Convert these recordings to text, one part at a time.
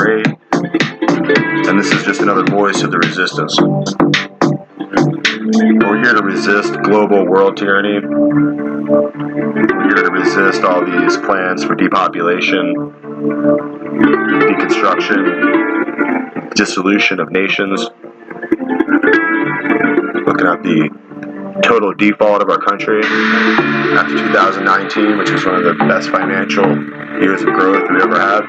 afraid, and this is just another voice of the resistance. We're here to resist global world tyranny. We're here to resist all these plans for depopulation, deconstruction, dissolution of nations. Looking at the total default of our country after 2019, which was one of the best financial years of growth we ever had.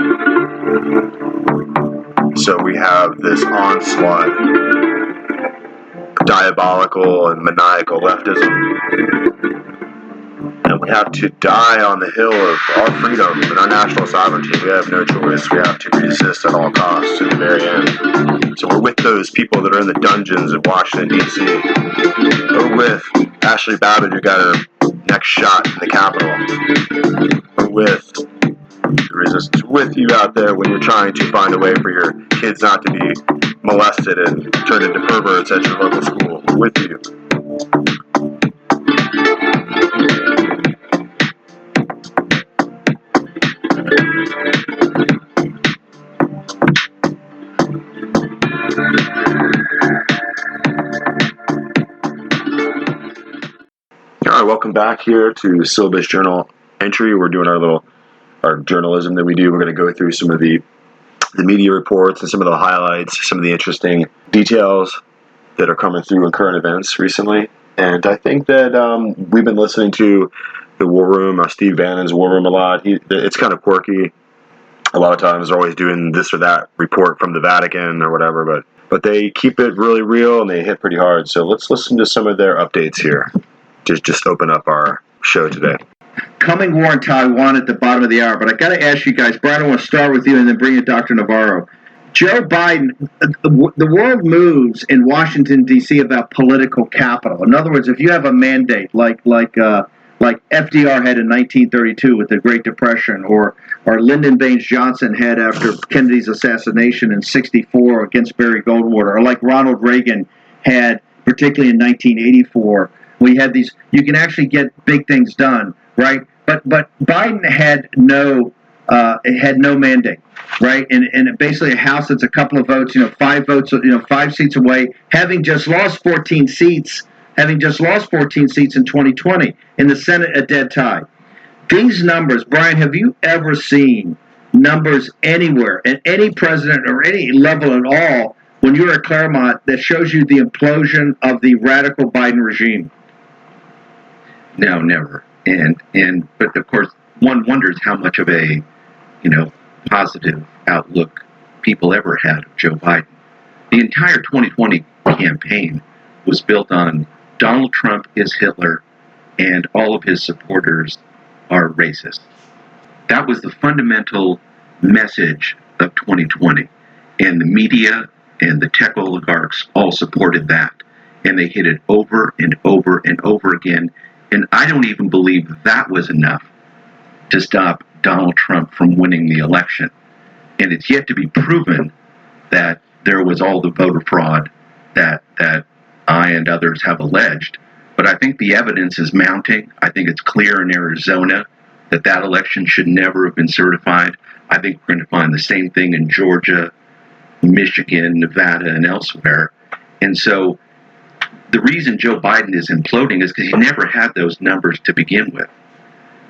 So we have this onslaught of diabolical and maniacal leftism. And we have to die on the hill of our freedom and our national sovereignty. We have no choice. We have to resist at all costs to the very end. So we're with those people that are in the dungeons of Washington, D.C. We're with Ashley Babbitt, who got her next shot in the Capitol. We're with the resistance. We're with you out there when you're trying to find a way for your kids not to be molested and turned into perverts at your local school. We're with you. All right, welcome back here to Syllabus Journal Entry. We're doing our journalism that we do. We're going to go through some of the media reports and some of the highlights, some of the interesting details that are coming through in current events recently. And I think that we've been listening to the War Room, Steve Bannon's War Room a lot. It's kind of quirky. A lot of times they're always doing this or that report from the Vatican or whatever, but they keep it really real and they hit pretty hard. So let's listen to some of their updates here. Just open up our show today. Coming war in Taiwan at the bottom of the hour, but I got to ask you guys, Brian, I want to start with you and then bring in Dr. Navarro. Joe Biden, the world moves in Washington, D.C. about political capital. In other words, if you have a mandate like FDR had in 1932 with the Great Depression, or Lyndon Baines Johnson had after Kennedy's assassination in '64 against Barry Goldwater, or like Ronald Reagan had particularly in 1984. We had these. You can actually get big things done, right? But Biden had no mandate, right? And basically a House that's a couple of votes, 5 votes, 5 seats away, having just lost 14 seats in 2020. In the Senate, a dead tie. These numbers, Brian, have you ever seen numbers anywhere at any president or any level at all when you're at Claremont that shows you the implosion of the radical Biden regime? No, never. But of course, one wonders how much of a, positive outlook people ever had of Joe Biden. The entire 2020 campaign was built on Donald Trump is Hitler and all of his supporters are racist. That was the fundamental message of 2020. And the media and the tech oligarchs all supported that. And they hit it over and over and over again. And I don't even believe that was enough to stop Donald Trump from winning the election. And it's yet to be proven that there was all the voter fraud that I and others have alleged. But I think the evidence is mounting. I think it's clear in Arizona that election should never have been certified. I think we're going to find the same thing in Georgia, Michigan, Nevada, and elsewhere. And so the reason Joe Biden is imploding is because he never had those numbers to begin with.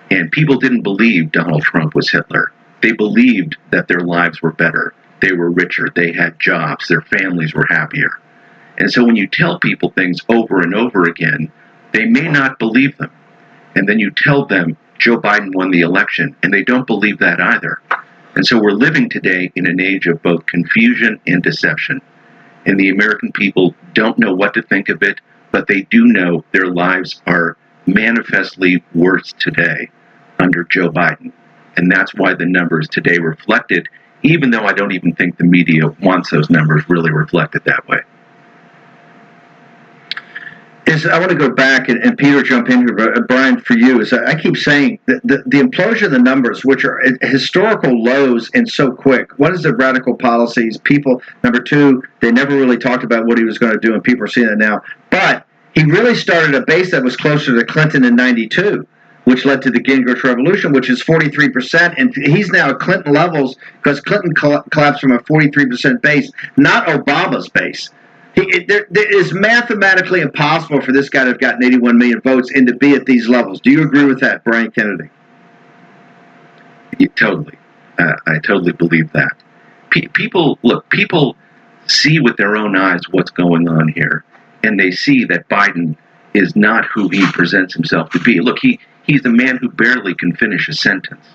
And people didn't believe Donald Trump was Hitler. They believed that their lives were better. They were richer. They had jobs. Their families were happier. And so when you tell people things over and over again, they may not believe them. And then you tell them Joe Biden won the election, and they don't believe that either. And so we're living today in an age of both confusion and deception. And the American people don't know what to think of it, but they do know their lives are manifestly worse today under Joe Biden. And that's why the numbers today reflected, even though I don't even think the media wants those numbers really reflected that way. I want to go back, and Peter jump in here, but Brian, for you, I keep saying that the implosion of the numbers, which are at historical lows and so quick. One is the radical policies. People, number two, they never really talked about what he was going to do, and people are seeing it now. But he really started a base that was closer to Clinton in '92, which led to the Gingrich Revolution, which is 43%. And he's now at Clinton levels because Clinton collapsed from a 43% base, not Obama's base. It is mathematically impossible for this guy to have gotten 81 million votes and to be at these levels. Do you agree with that, Brian Kennedy? Totally. I totally believe that. People see with their own eyes what's going on here, and they see that Biden is not who he presents himself to be. Look, he's a man who barely can finish a sentence.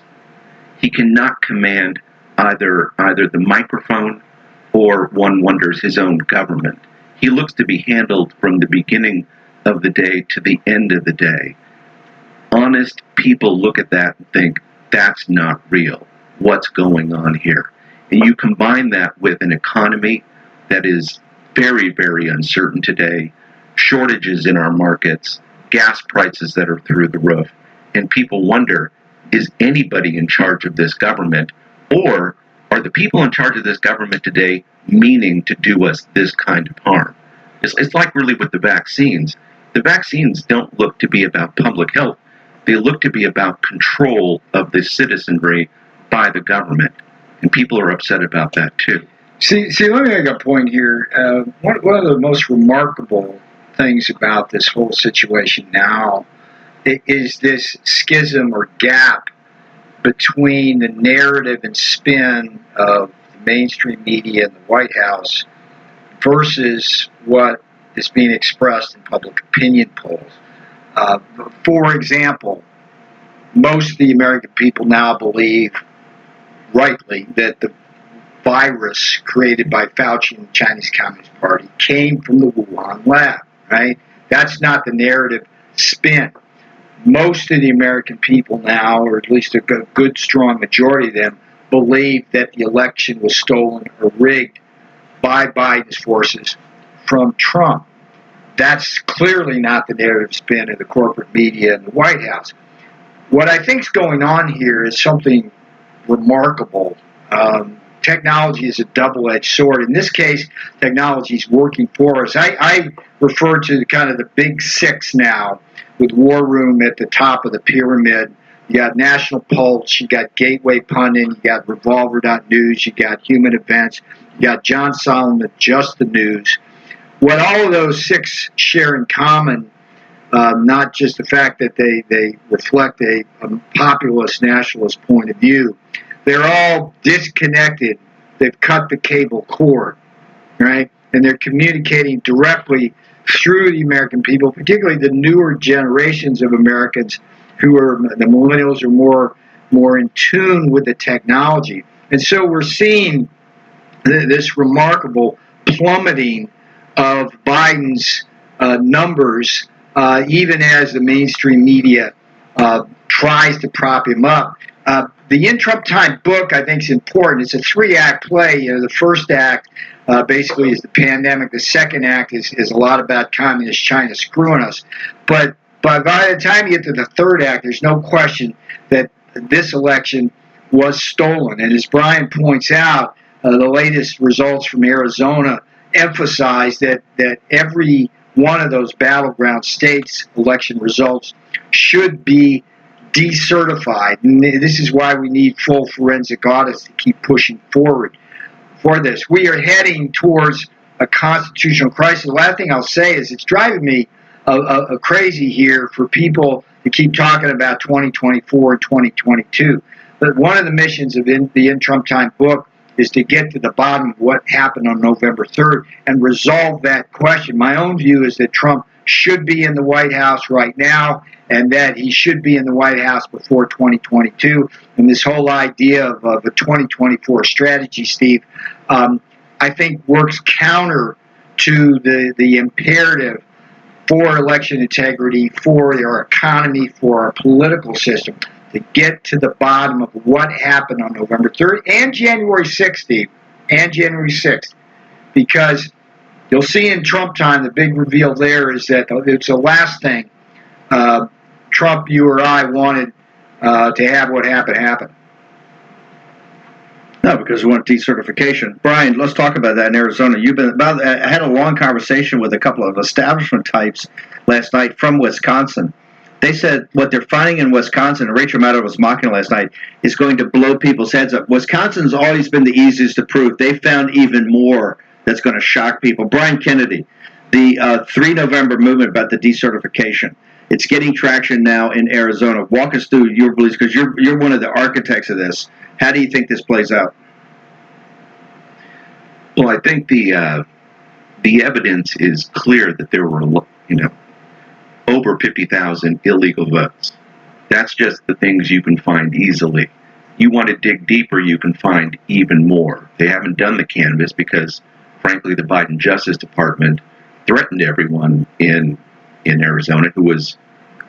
He cannot command either the microphone or, one wonders, his own government. He looks to be handled from the beginning of the day to the end of the day. Honest people look at that and think, that's not real. What's going on here? And you combine that with an economy that is very, very uncertain today, shortages in our markets, gas prices that are through the roof, and people wonder, is anybody in charge of this government, or are the people in charge of this government today meaning to do us this kind of harm? It's like really with the vaccines. The vaccines don't look to be about public health. They look to be about control of the citizenry by the government. And people are upset about that too. See, let me make a point here. One of the most remarkable things about this whole situation now is this schism or gap between the narrative and spin of the mainstream media and the White House versus what is being expressed in public opinion polls. For example, most of the American people now believe, rightly, that the virus created by Fauci and the Chinese Communist Party came from the Wuhan lab, right? That's not the narrative spin. Most of the American people now, or at least a good strong majority of them, believe that the election was stolen or rigged by Biden's forces from Trump. That's clearly not the narrative spin of the corporate media and the White House. What I think is going on here is something remarkable. Technology is a double-edged sword. In this case, technology is working for us. I refer to kind of the big six now, with War Room at the top of the pyramid. You got National Pulse, you got Gateway Pundit, you got Revolver.News, you got Human Events, you got John Solomon, Just the News. What all of those six share in common, not just the fact that they reflect a populist nationalist point of view, they're all disconnected. They've cut the cable cord, right? And they're communicating directly through the American people, particularly the newer generations of Americans who are, the millennials, are more in tune with the technology. And so we're seeing this remarkable plummeting of Biden's numbers, even as the mainstream media tries to prop him up. The In Trump Time book, I think, is important. It's a 3-act play. The first act basically is the pandemic. The second act is a lot about communist China screwing us. But by the time you get to the third act, there's no question that this election was stolen. And as Brian points out, the latest results from Arizona emphasize that every one of those battleground states' election results should be decertified. And this is why we need full forensic audits to keep pushing forward for this. We are heading towards a constitutional crisis. The last thing I'll say is it's driving me crazy here for people to keep talking about 2024 and 2022. But one of the missions of the In Trump Time book is to get to the bottom of what happened on November 3rd and resolve that question. My own view is that Trump should be in the White House right now, and that he should be in the White House before 2022. And this whole idea of a 2024 strategy, Steve, I think works counter to the imperative for election integrity, for our economy, for our political system, to get to the bottom of what happened on November 3rd and January 6th, Steve, and January 6th, because you'll see in Trump Time, the big reveal there is that it's the last thing Trump, you or I wanted to have what happened happen. No, because we want decertification. Brian, let's talk about that in Arizona. I had a long conversation with a couple of establishment types last night from Wisconsin. They said what they're finding in Wisconsin, and Rachel Maddow was mocking last night, is going to blow people's heads up. Wisconsin's always been the easiest to prove. They found even more that's going to shock people. Brian Kennedy, the 3 November movement about the decertification. It's getting traction now in Arizona. Walk us through your beliefs, because you're one of the architects of this. How do you think this plays out? Well, I think the evidence is clear that there were, over 50,000 illegal votes. That's just the things you can find easily. You want to dig deeper, you can find even more. They haven't done the canvass because, frankly, the Biden Justice Department threatened everyone in Arizona who was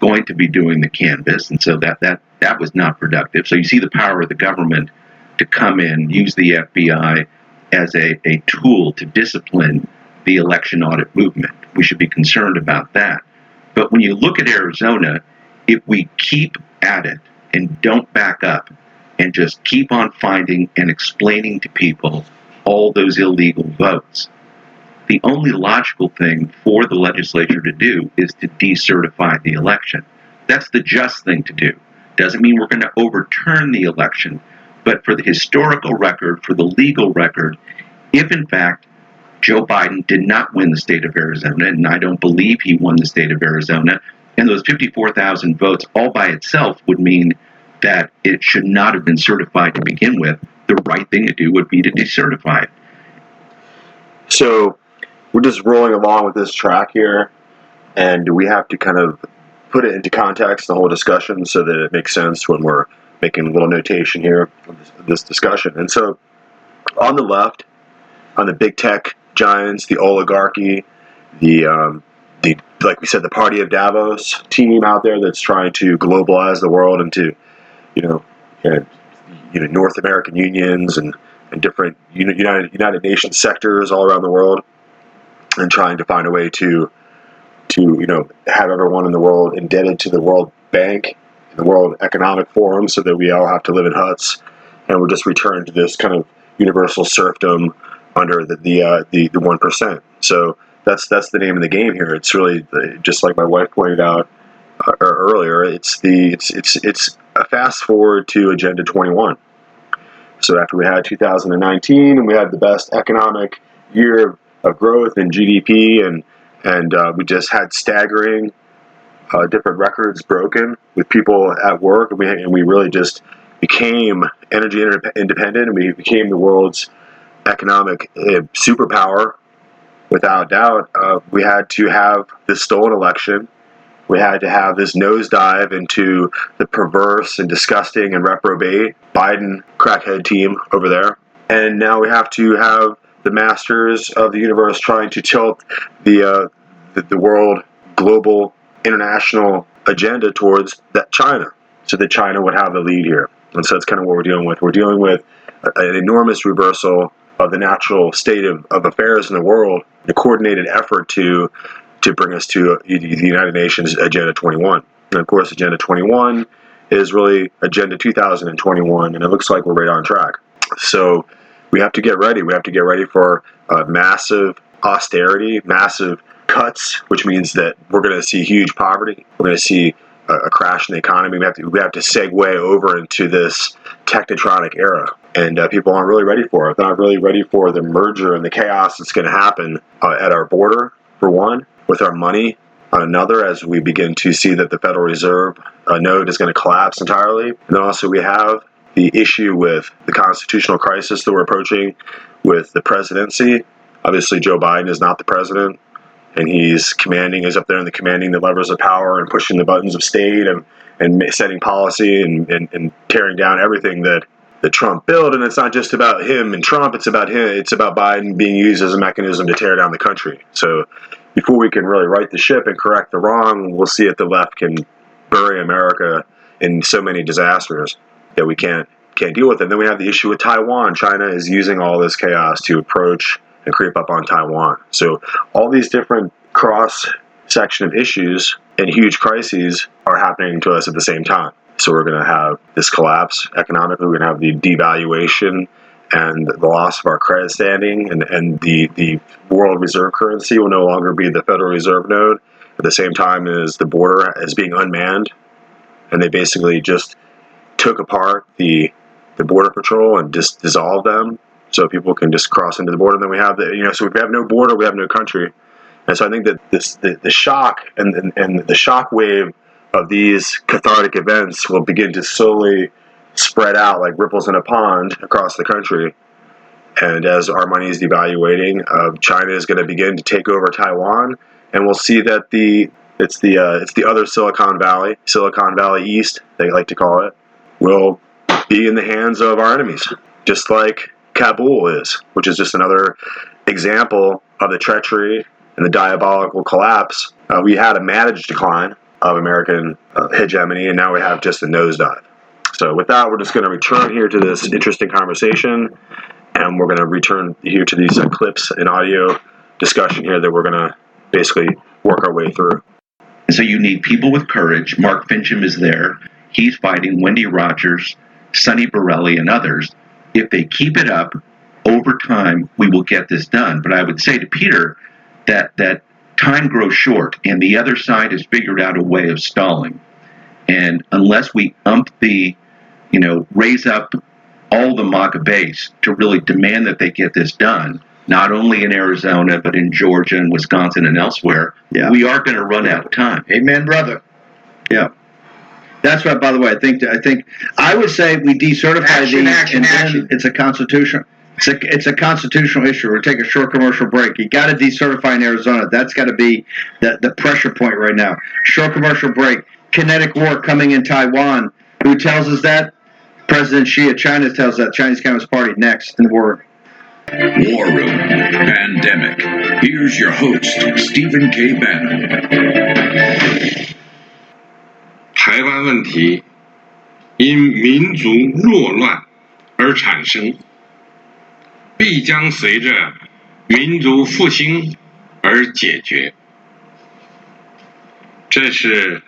going to be doing the canvass, and so that was not productive. So you see the power of the government to come in, use the FBI as a tool to discipline the election audit movement. We should be concerned about that. But when you look at Arizona, if we keep at it and don't back up and just keep on finding and explaining to people all those illegal votes, the only logical thing for the legislature to do is to decertify the election. That's the just thing to do. Doesn't mean we're going to overturn the election, but for the historical record, for the legal record, if in fact Joe Biden did not win the state of Arizona, and I don't believe he won the state of Arizona, and those 54,000 votes all by itself would mean that it should not have been certified to begin with, the right thing to do would be to decertify it. So we're just rolling along with this track here, and we have to kind of put it into context, the whole discussion, so that it makes sense when we're making a little notation here of this discussion. And so on the left, on the big tech giants, the oligarchy, the like we said, the party of Davos team out there that's trying to globalize the world into, North American unions and different United Nations sectors all around the world, and trying to find a way to have everyone in the world indebted to the World Bank and the World Economic Forum, so that we all have to live in huts, and we're just returned to this kind of universal serfdom under the 1%. So that's the name of the game here. It's really, just like my wife pointed out earlier, it's a fast forward to Agenda 21. So after we had 2019 and we had the best economic year of growth in GDP, and we just had staggering different records broken with people at work, and we really just became energy independent, and we became the world's economic superpower, without doubt. We had to have this stolen election. We had to have this nosedive into the perverse and disgusting and reprobate Biden crackhead team over there. And now we have to have the masters of the universe trying to tilt the world global international agenda towards that China, so that China would have the lead here. And so that's kind of what we're dealing with. We're dealing with an enormous reversal of the natural state of affairs in the world, the coordinated effort to bring us to the United Nations Agenda 21. And of course, Agenda 21 is really Agenda 2021, and it looks like we're right on track. So we have to get ready. We have to get ready for massive austerity, massive cuts, which means that we're going to see huge poverty. We're going to see a crash in the economy. We have to segue over into this technotronic era, and people aren't really ready for it. They're not really ready for the merger and the chaos that's going to happen at our border, for one, with our money on another, as we begin to see that the Federal Reserve node is going to collapse entirely. And then also we have the issue with the constitutional crisis that we're approaching with the presidency. Obviously, Joe Biden is not the president, and he's up there in commanding the levers of power and pushing the buttons of state and setting policy and tearing down everything that Trump built. And it's not just about him and Trump, it's about him. It's about Biden being used as a mechanism to tear down the country. So before we can really right the ship and correct the wrong, we'll see if the left can bury America in so many disasters that we can't deal with it. And then we have the issue with Taiwan. China is using all this chaos to approach and creep up on Taiwan. So all these different cross-section of issues and huge crises are happening to us at the same time. So we're going to have this collapse economically. We're going to have the devaluation and the loss of our credit standing, and the world reserve currency will no longer be the Federal Reserve node. at the same time as the border is being unmanned, and they basically just took apart the border patrol and just dissolved them so people can just cross into the border. And then we have so if we have no border, we have no country. And so I think that the shock and the shock wave of these cathartic events will begin to slowly spread out like ripples in a pond across the country. And as our money is devaluating, China is going to begin to take over Taiwan, and we'll see that it's the other Silicon Valley East, they like to call it, will be in the hands of our enemies, just like Kabul is, which is just another example of the treachery and the diabolical collapse. We had a managed decline of American hegemony, and now we have just a nosedive. So with that, we're just going to return here to this interesting conversation, and we're going to return here to these clips and audio discussion here that we're going to basically work our way through. So you need people with courage. Mark Fincham is there. He's fighting Wendy Rogers, Sonny Borelli, and others. If they keep it up, over time, we will get this done. But I would say to Peter that time grows short, and the other side has figured out a way of stalling. And unless we raise up all the MAGA base to really demand that they get this done, not only in Arizona, but in Georgia and Wisconsin and elsewhere, we are going to run out of time. Amen, brother. Yeah. That's right. By the way, I think I would say we decertify these, and then it's a constitutional. It's a constitutional issue. We'll take a short commercial break. You got to decertify in Arizona. That's got to be the pressure point right now. Short commercial break. Kinetic war coming in Taiwan. Who tells us that? President Xi of China tells that. Chinese Communist Party next in the war. War Room Pandemic. Here's your host, Stephen K. Bannon. 台湾问题因民族弱乱而产生，必将随着民族复兴而解决。这是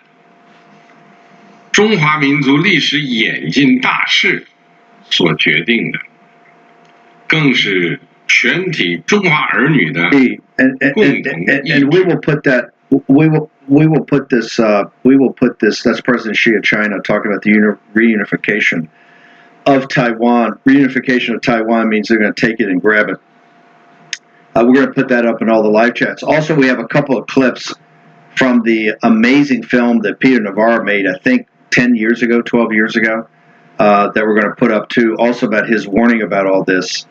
中华民族历史演进大势所决定的，更是全体中华儿女的共同意志。 We will put that. We will put this. That's President Xi of China talking about the reunification of Taiwan. Reunification of Taiwan means they're going to take it and grab it. We're going to put that up in all the live chats. Also, we have a couple of clips from the amazing film that Peter Navarro made, I think 10 years ago, 12 years ago, that we're going to put up too, also about his warning about all this.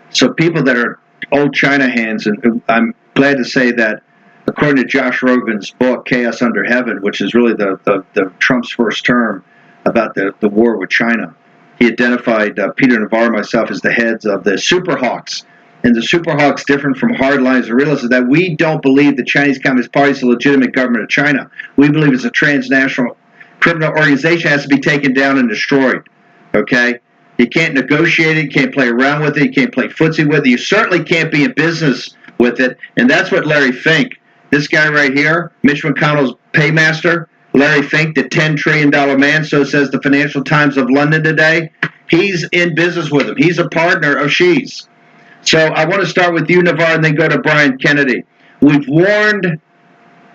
So people that are old China hands, and I'm glad to say that according to Josh Rogan's book, Chaos Under Heaven, which is really the Trump's first term about the war with China, he identified Peter Navarro and myself as the heads of the Super Hawks. And the Super Hawks, different from hardliners and realists, is that we don't believe the Chinese Communist Party is the legitimate government of China. We believe it's a transnational criminal organization, has to be taken down and destroyed. Okay? You can't negotiate it, you can't play around with it, you can't play footsie with it, you certainly can't be in business with it. And that's what Larry Fink, this guy right here, Mitch McConnell's paymaster, Larry Fink, the $10 trillion man, so says the Financial Times of London today, he's in business with him. He's a partner of Xi's. So I want to start with you, Navarro, and then go to Brian Kennedy. We've warned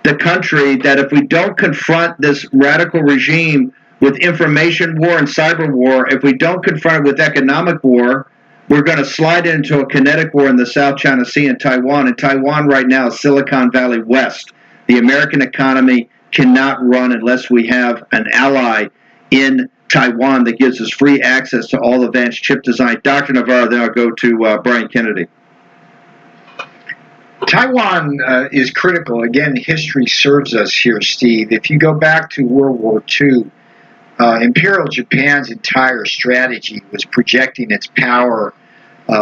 the country that if we don't confront this radical regime with information war and cyber war, if we don't confront it with economic war, we're going to slide into a kinetic war in the South China Sea and Taiwan. And Taiwan right now is Silicon Valley West. The American economy cannot run unless we have an ally in Taiwan that gives us free access to all advanced chip design. Dr. Navarro, then I'll go to Brian Kennedy. Taiwan is critical. Again, history serves us here, Steve. If you go back to World War II, Imperial Japan's entire strategy was projecting its power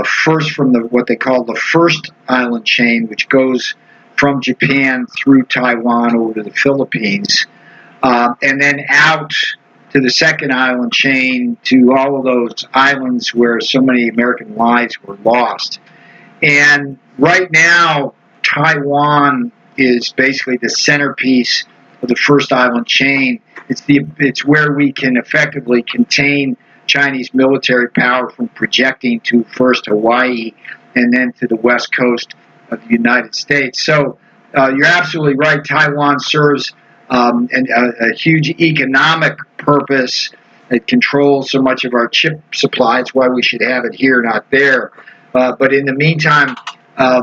first from what they call the first island chain, which goes from Japan through Taiwan over to the Philippines, and then out to the second island chain to all of those islands where so many American lives were lost. And right now, Taiwan is basically the centerpiece of the first island chain. It's where we can effectively contain Chinese military power from projecting to first Hawaii and then to the west coast of the United States. So you're absolutely right. Taiwan serves a huge economic purpose. It controls so much of our chip supply. It's why we should have it here, not there. But in the meantime,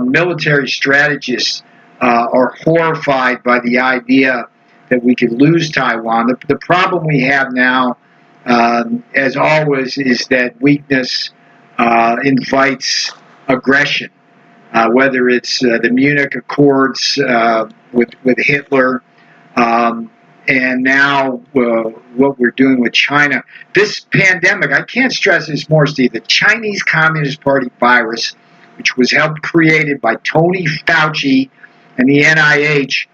military strategists are horrified by the idea that we could lose Taiwan. The problem we have now, as always, is that weakness invites aggression. Whether it's the Munich Accords with Hitler, and now what we're doing with China. This pandemic, I can't stress this more, Steve, the Chinese Communist Party virus, which was helped created by Tony Fauci and the NIH,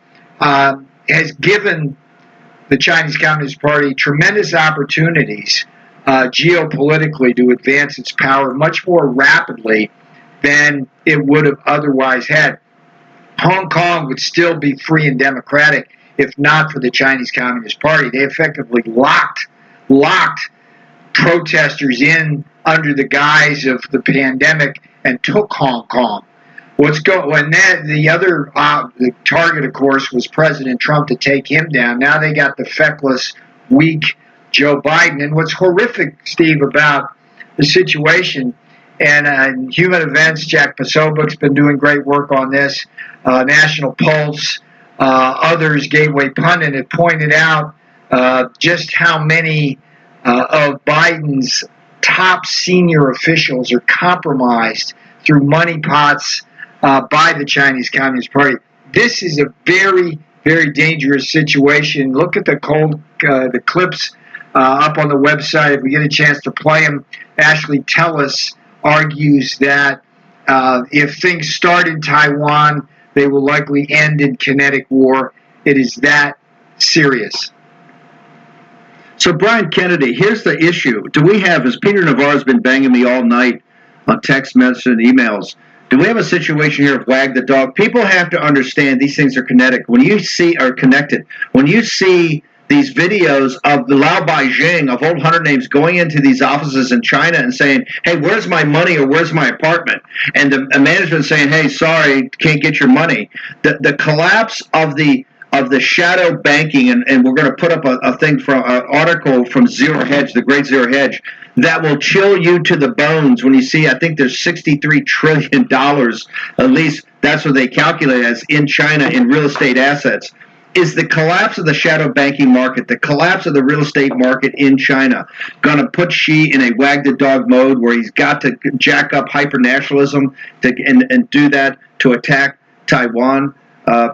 has given the Chinese Communist Party tremendous opportunities geopolitically to advance its power much more rapidly than it would have otherwise had. Hong Kong would still be free and democratic if not for the Chinese Communist Party. They effectively locked protesters in under the guise of the pandemic and took Hong Kong. The target, of course, was President Trump to take him down. Now they got the feckless, weak Joe Biden. And what's horrific, Steve, about the situation, and Human Events, Jack Posobiec's been doing great work on this, National Pulse, others, Gateway Pundit, have pointed out just how many of Biden's top senior officials are compromised through money pots by the Chinese Communist Party. This is a very, very dangerous situation. Look at the clips up on the website. If we get a chance to play them, Ashley Tellis argues that if things start in Taiwan, they will likely end in kinetic war. It is that serious. So, Brian Kennedy, here's the issue. Do we have, as Peter Navarro's been banging me all night on text messages and emails, do we have a situation here of wag the dog? People have to understand these things are connected. When you see these videos of the Lao Beijing, of old hunter names, going into these offices in China and saying, hey, where's my money or where's my apartment? And the management saying, hey, sorry, can't get your money. The collapse of the shadow banking, and we're going to put up a thing from an article from Zero Hedge, the great Zero Hedge, that will chill you to the bones when you see, I think there's $63 trillion, at least that's what they calculate as, in China in real estate assets. Is the collapse of the shadow banking market, the collapse of the real estate market in China, going to put Xi in a wag the dog mode where he's got to jack up hyper-nationalism and do that to attack Taiwan?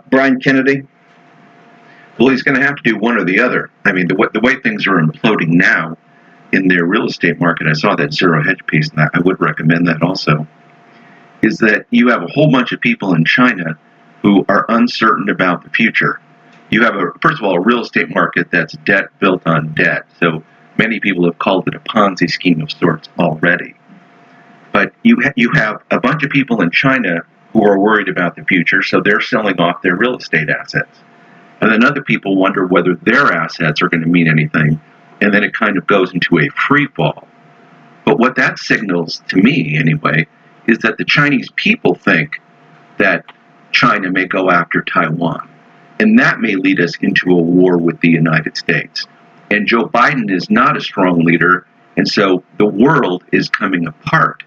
Brian Kennedy? Well, he's going to have to do one or the other. I mean, the way things are imploding now in their real estate market, I saw that Zero Hedge piece, and I would recommend that also, is that you have a whole bunch of people in China who are uncertain about the future. You have, first of all, a real estate market that's debt built on debt. So many people have called it a Ponzi scheme of sorts already. But you have a bunch of people in China who are worried about the future, so they're selling off their real estate assets. And then other people wonder whether their assets are going to mean anything, and then it kind of goes into a free fall. But what that signals, to me anyway, is that the Chinese people think that China may go after Taiwan. And that may lead us into a war with the United States. And Joe Biden is not a strong leader, and so the world is coming apart.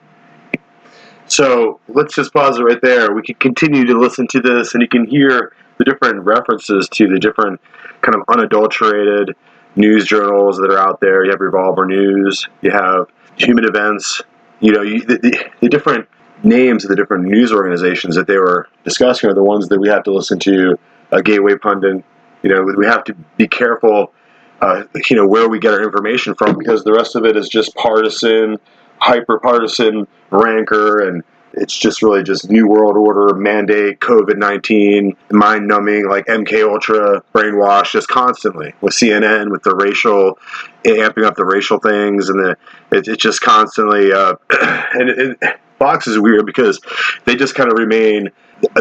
So let's just pause it right there. We can continue to listen to this, and you can hear the different references to the different kind of unadulterated news journals that are out there. You have Revolver News, you have Human Events, the different names of the different news organizations that they were discussing are the ones that we have to listen to. Gateway Pundit, we have to be careful, where we get our information from, because the rest of it is just partisan, hyper-partisan rancor, and it's just really just New World Order, mandate, COVID-19, mind-numbing, like MK Ultra, brainwash, just constantly with CNN, with the racial, amping up the racial things, and it's just constantly, and Fox is weird because they just kind of remain.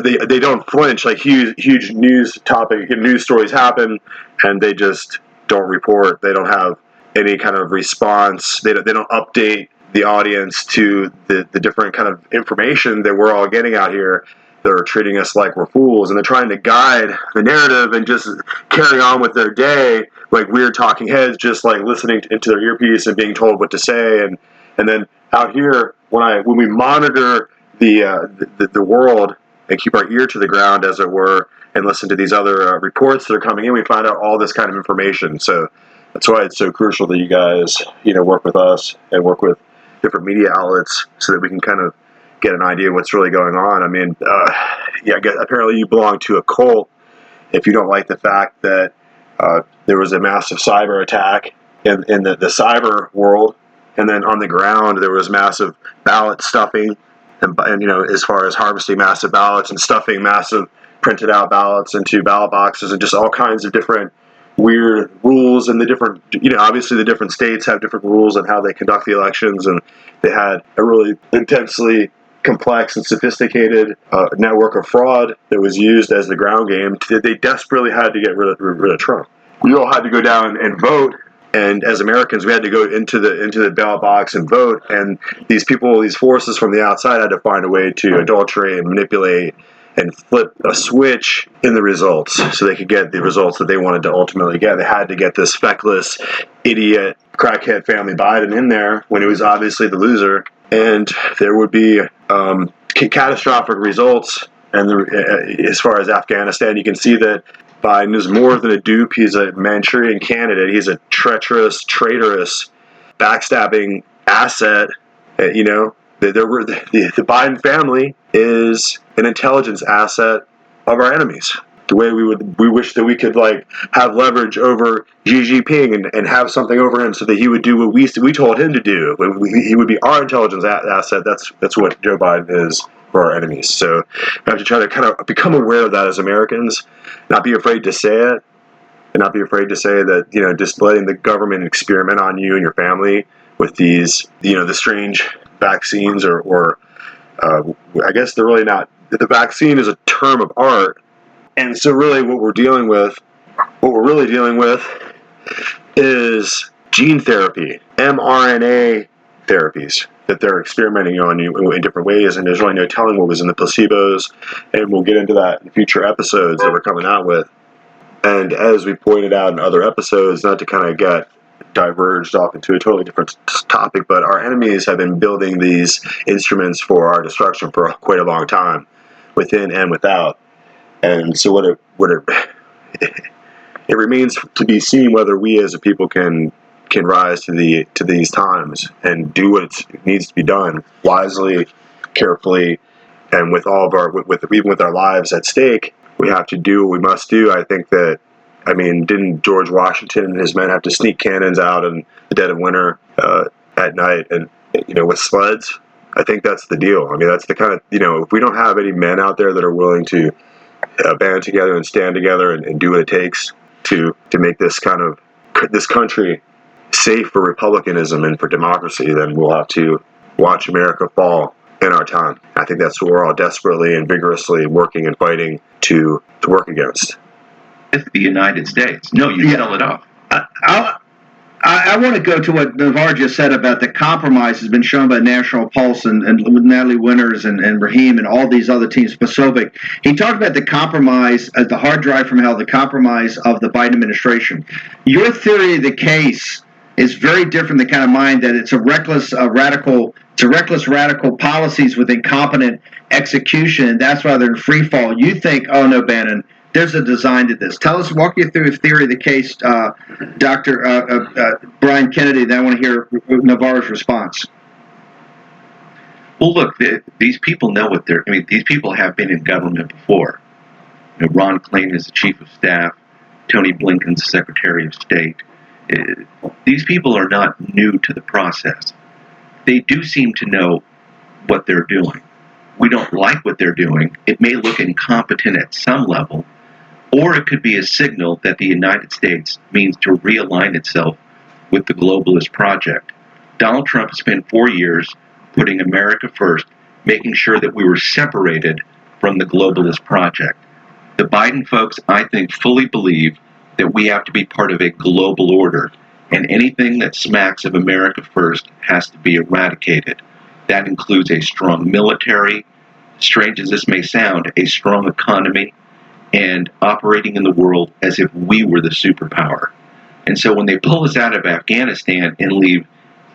They don't flinch. Like huge news topic, news stories happen, and they just don't report. They don't have any kind of response. They don't update the audience to the different kind of information that we're all getting out here. they're treating us like we're fools, and they're trying to guide the narrative and just carry on with their day like weird talking heads, just like listening into their earpiece and being told what to say. And then out here, when we monitor the world and keep our ear to the ground, as it were, and listen to these other reports that are coming in, we find out all this kind of information. So that's why it's so crucial that you guys, work with us and work with different media outlets so that we can kind of get an idea of what's really going on. I mean, I guess apparently you belong to a cult if you don't like the fact that there was a massive cyber attack in the cyber world, and then on the ground there was massive ballot stuffing, and as far as harvesting massive ballots and stuffing massive printed out ballots into ballot boxes, and just all kinds of different weird rules. And the different, obviously the different states have different rules on how they conduct the elections, and they had a really intensely complex and sophisticated network of fraud that was used as the ground game. They desperately had to get rid of Trump. We all had to go down and vote, and as Americans, we had to go into the ballot box and vote. And these forces from the outside had to find a way to adulterate and manipulate and flip a switch in the results so they could get the results that they wanted to ultimately get. They had to get this feckless, idiot, crackhead family Biden in there when he was obviously the loser, and there would be catastrophic results. And as far as Afghanistan, you can see that Biden is more than a dupe. He's a Manchurian candidate. He's a treacherous, traitorous, backstabbing asset. The Biden family is an intelligence asset of our enemies. The way we wish that we could have leverage over Xi Jinping and have something over him so that he would do what we told him to do. He would be our intelligence asset. That's what Joe Biden is for our enemies. So we have to try to kind of become aware of that as Americans, not be afraid to say it, and not be afraid to say that just letting the government experiment on you and your family with these the strange vaccines or I guess they're really not. The vaccine is a term of art. And so really what we're really dealing with is gene therapy, mRNA therapies that they're experimenting on you in different ways, and there's really no telling what was in the placebos, and we'll get into that in future episodes that we're coming out with. And as we pointed out in other episodes, not to kind of get diverged off into a totally different topic, but our enemies have been building these instruments for our destruction for quite a long time, within and without. And so it remains to be seen whether we as a people can rise to these times and do what needs to be done wisely, carefully, and with all of even with our lives at stake. We have to do what we must do. I think that, didn't George Washington and his men have to sneak cannons out in the dead of winter at night and with sleds? I think that's the deal. That's the kind of if we don't have any men out there that are willing to band together and stand together and do what it takes to make this country safe for republicanism and for democracy, then we'll have to watch America fall in our time. I think that's what we're all desperately and vigorously working and fighting to work against. It's the United States. No, you sell it off. I want to go to what Navar just said about the compromise has been shown by National Pulse and with Natalie Winters and Raheem and all these other teams, Pasovic. He talked about the compromise, the hard drive from hell, the compromise of the Biden administration. Your theory of the case is very different than the kind of mind that it's a reckless, radical policies with incompetent execution, and that's why they're in free fall. You think, oh no, Bannon, there's a design to this. Walk you through a theory of the case, Dr. Brian Kennedy, then I want to hear Navarro's response. Well, look, these people know what these people have been in government before. Ron Klain is the chief of staff. Tony Blinken's Secretary of State. These people are not new to the process. They do seem to know what they're doing. We don't like what they're doing. It may look incompetent at some level, or it could be a signal that the United States means to realign itself with the globalist project. Donald Trump spent 4 years putting America first, making sure that we were separated from the globalist project. The Biden folks, I think, fully believe that we have to be part of a global order, and anything that smacks of America first has to be eradicated. That includes a strong military, strange as this may sound, a strong economy and operating in the world as if we were the superpower. And so when they pull us out of Afghanistan and leave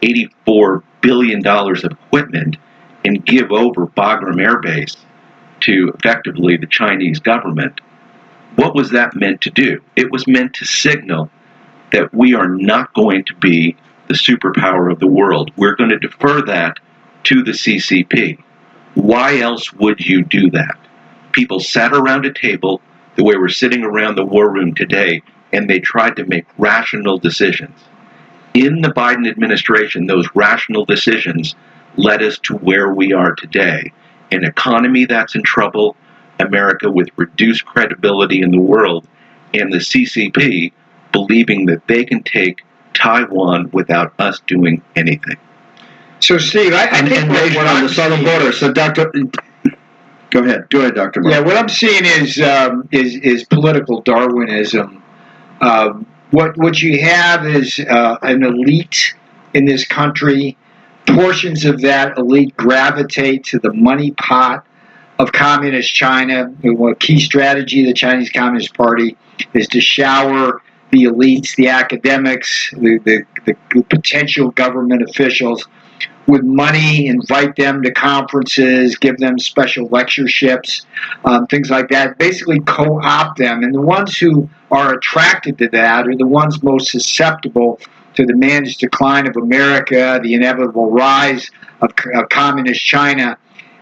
$84 billion of equipment and give over Bagram Air Base to effectively the Chinese government, what was that meant to do? It was meant to signal that we are not going to be the superpower of the world. We're going to defer that to the CCP. Why else would you do that? People sat around a table the way we're sitting around the war room today, and they tried to make rational decisions. In the Biden administration, those rational decisions led us to where we are today. An economy that's in trouble, America with reduced credibility in the world, and the CCP believing that they can take Taiwan without us doing anything. So, Steve, I think invasion on the southern border. So, Doctor, go ahead, Doctor. Yeah, what I'm seeing is political Darwinism. What you have is an elite in this country. Portions of that elite gravitate to the money pot of communist China. A key strategy of the Chinese Communist Party is to shower the elites, the academics, the potential government officials with money, invite them to conferences, give them special lectureships, things like that, basically co-opt them. And the ones who are attracted to that are the ones most susceptible to the managed decline of America, the inevitable rise of communist China.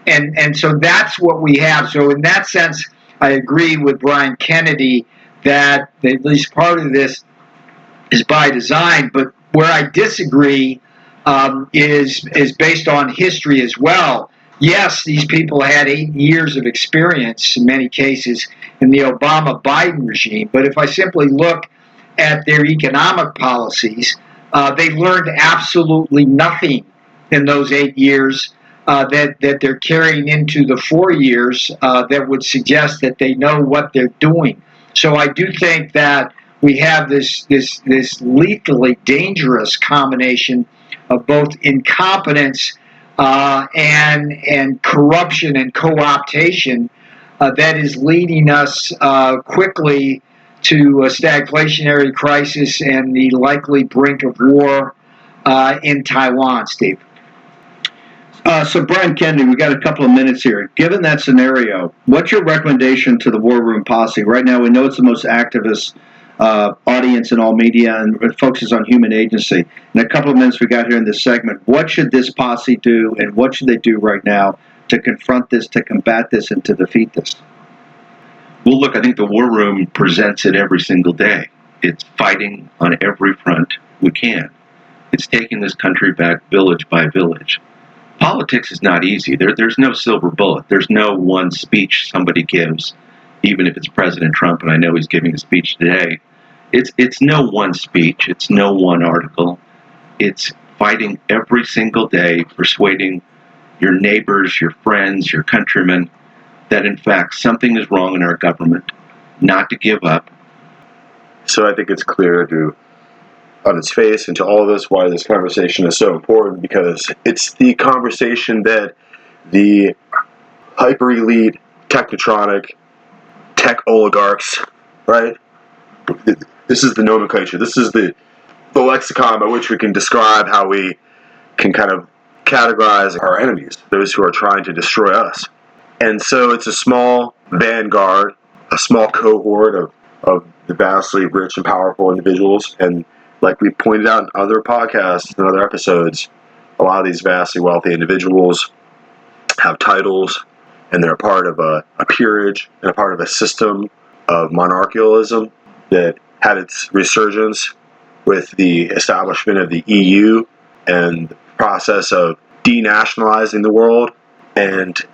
And so that's what we have. So in that sense, I agree with Brian Kennedy that at least part of this is by design. But where I disagree is based on history as well. Yes, these people had 8 years of experience in many cases in the Obama-Biden regime. But if I simply look at their economic policies, they learned absolutely nothing in those 8 years that they're carrying into the 4 years that would suggest that they know what they're doing. So I do think that we have this lethally dangerous combination of both incompetence and corruption and co-optation that is leading us quickly to a stagflationary crisis and the likely brink of war in Taiwan, Steve. So, Brian Kennedy, we got a couple of minutes here. Given that scenario, what's your recommendation to the War Room Posse? Right now, we know it's the most activist audience in all media, and it focuses on human agency. In a couple of minutes we got here in this segment, what should this posse do, and what should they do right now to confront this, to combat this, and to defeat this? Well, look, I think the War Room presents it every single day. It's fighting on every front we can. It's taking this country back village by village. Politics is not easy. There's no silver bullet. There's no one speech somebody gives, even if it's President Trump, and I know he's giving a speech today. It's no one speech. It's no one article. It's fighting every single day, persuading your neighbors, your friends, your countrymen that, in fact, something is wrong in our government, not to give up. So I think it's clear on its face and to all of us why this conversation is so important, because it's the conversation that the hyper-elite, technotronic, tech oligarchs, right? This is the nomenclature. This is the lexicon by which we can describe how we can kind of categorize our enemies, those who are trying to destroy us. And so it's a small vanguard, a small cohort of the vastly rich and powerful individuals. And like we pointed out in other podcasts and other episodes, a lot of these vastly wealthy individuals have titles, and they're a part of a peerage and a part of a system of monarchialism that had its resurgence with the establishment of the EU and the process of denationalizing the world and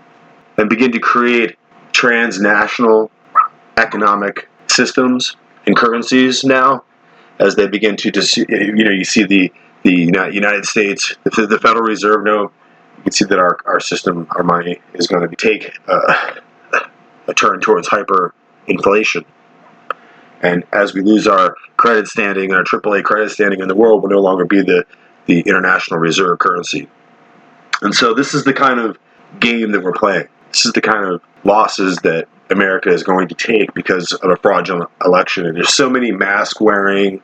begin to create transnational economic systems and currencies now, as they begin to you see the United States, the Federal Reserve note. You can see that our system, our money, is going to take a turn towards hyperinflation. And as we lose our credit standing and our AAA credit standing in the world, will no longer be the international reserve currency. And so this is the kind of game that we're playing. This is the kind of losses that America is going to take because of a fraudulent election. And there's so many mask-wearing,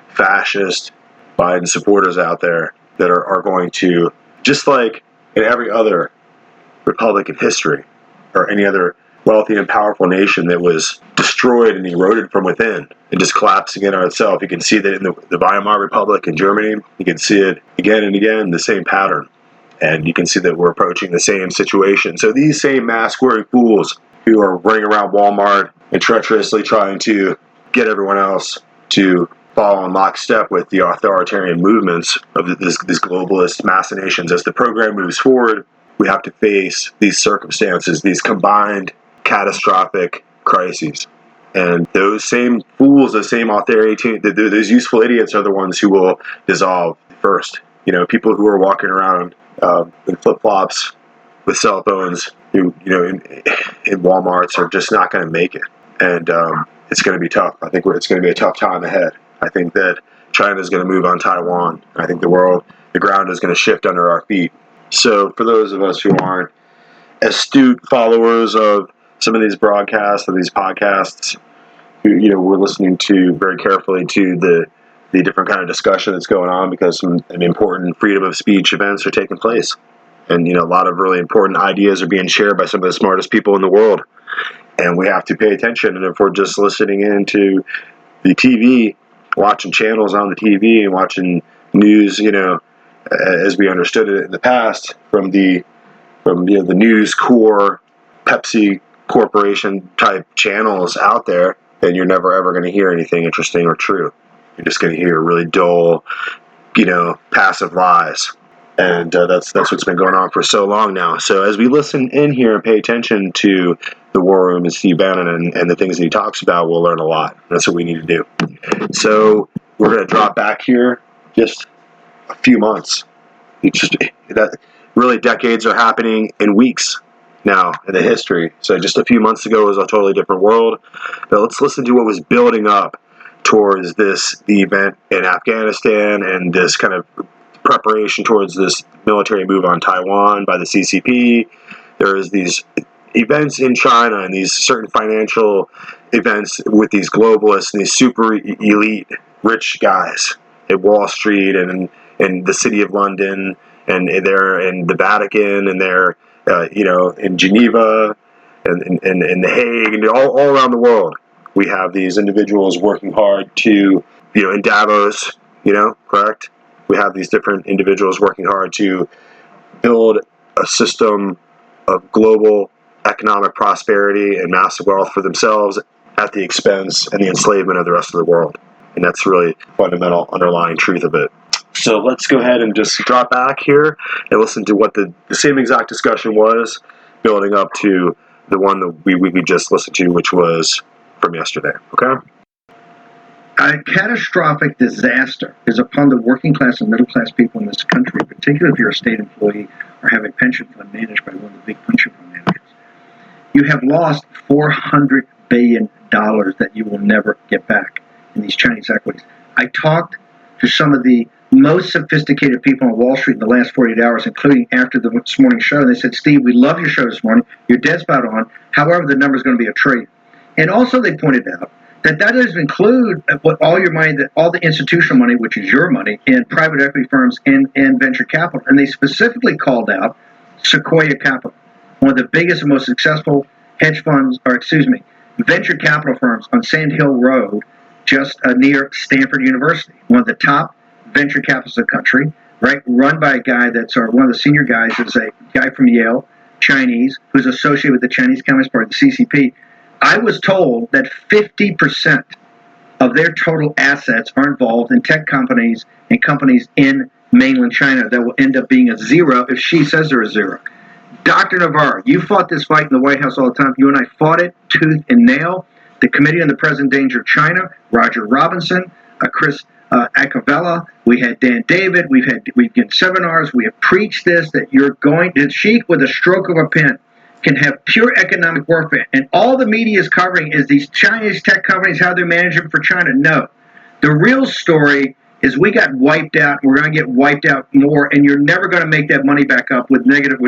fascist Biden supporters out there that are going to, just like in every other republic in history or any other wealthy and powerful nation that was destroyed and eroded from within and just collapsing in on itself. You can see that in the Weimar Republic in Germany. You can see it again and again, the same pattern. And you can see that we're approaching the same situation. So these same mask-wearing fools who are running around Walmart and treacherously trying to get everyone else to follow in lockstep with the authoritarian movements of these globalist machinations. As the program moves forward, we have to face these circumstances, these combined catastrophic crises. And those same fools, those same authoritarian, those useful idiots are the ones who will dissolve first. You know, people who are walking around in flip-flops with cell phones, who, you know, in Walmarts are just not going to make it. And it's going to be tough. I think it's going to be a tough time ahead. I think that China is going to move on Taiwan. I think the ground is going to shift under our feet. So for those of us who aren't astute followers of some of these broadcasts or these podcasts, who, you know, we're listening to very carefully to the different kind of discussion that's going on, because some important freedom of speech events are taking place. And, you know, a lot of really important ideas are being shared by some of the smartest people in the world. And we have to pay attention. And if we're just listening into the TV, watching channels on the TV and watching news, you know, as we understood it in the past from the News Corp, Pepsi Corporation type channels out there, then you're never ever going to hear anything interesting or true. You're just going to hear really dull, you know, passive lies. And that's what's been going on for so long now. So as we listen in here and pay attention to the War Room and Steve Bannon and the things that he talks about, we'll learn a lot. That's what we need to do. So we're going to drop back here just a few months. Really, decades are happening in weeks now in the history. So just a few months ago was a totally different world. But let's listen to what was building up towards the event in Afghanistan and this kind of preparation towards this military move on Taiwan by the CCP. There is these events in China and these certain financial events with these globalists and these super elite rich guys at Wall Street and in the city of London, and they're in the Vatican, and they're in Geneva and in The Hague, and all around the world. We have these individuals working hard to, in Davos, correct? We have these different individuals working hard to build a system of global economic prosperity and massive wealth for themselves at the expense and the enslavement of the rest of the world. And that's really fundamental underlying truth of it. So let's go ahead and just drop back here and listen to what the same exact discussion was building up to the one that we just listened to, which was from yesterday. Okay? A catastrophic disaster is upon the working class and middle class people in this country, particularly if you're a state employee or have a pension fund managed by one of the big pension fund managers. You have lost $400 billion that you will never get back in these Chinese equities. I talked to some of the most sophisticated people on Wall Street in the last 48 hours, including after this morning's show, and they said, Steve, we love your show this morning. You're dead spot on. However, the number is going to be a trillion. And also they pointed out that doesn't include what all your money, all the institutional money, which is your money, in private equity firms and venture capital. And they specifically called out Sequoia Capital, one of the biggest and most successful venture capital firms on Sand Hill Road, just near Stanford University, one of the top venture capitalists of the country, right? Run by a guy that's one of the senior guys is a guy from Yale, Chinese, who's associated with the Chinese Communist Party, the CCP. I was told that 50% of their total assets are involved in tech companies and companies in mainland China that will end up being a zero if she says they're a zero. Dr. Navarro, you fought this fight in the White House all the time. You and I fought it tooth and nail. The Committee on the Present Danger of China, Roger Robinson, Chris Acavella, we had Dan David, we've given seminars, we have preached this, that you're going to, Sheik with a stroke of a pen can have pure economic warfare. And all the media is covering is these Chinese tech companies, how they're managing for China. No. The real story is we got wiped out. We're going to get wiped out more, and you're never going to make that money back up with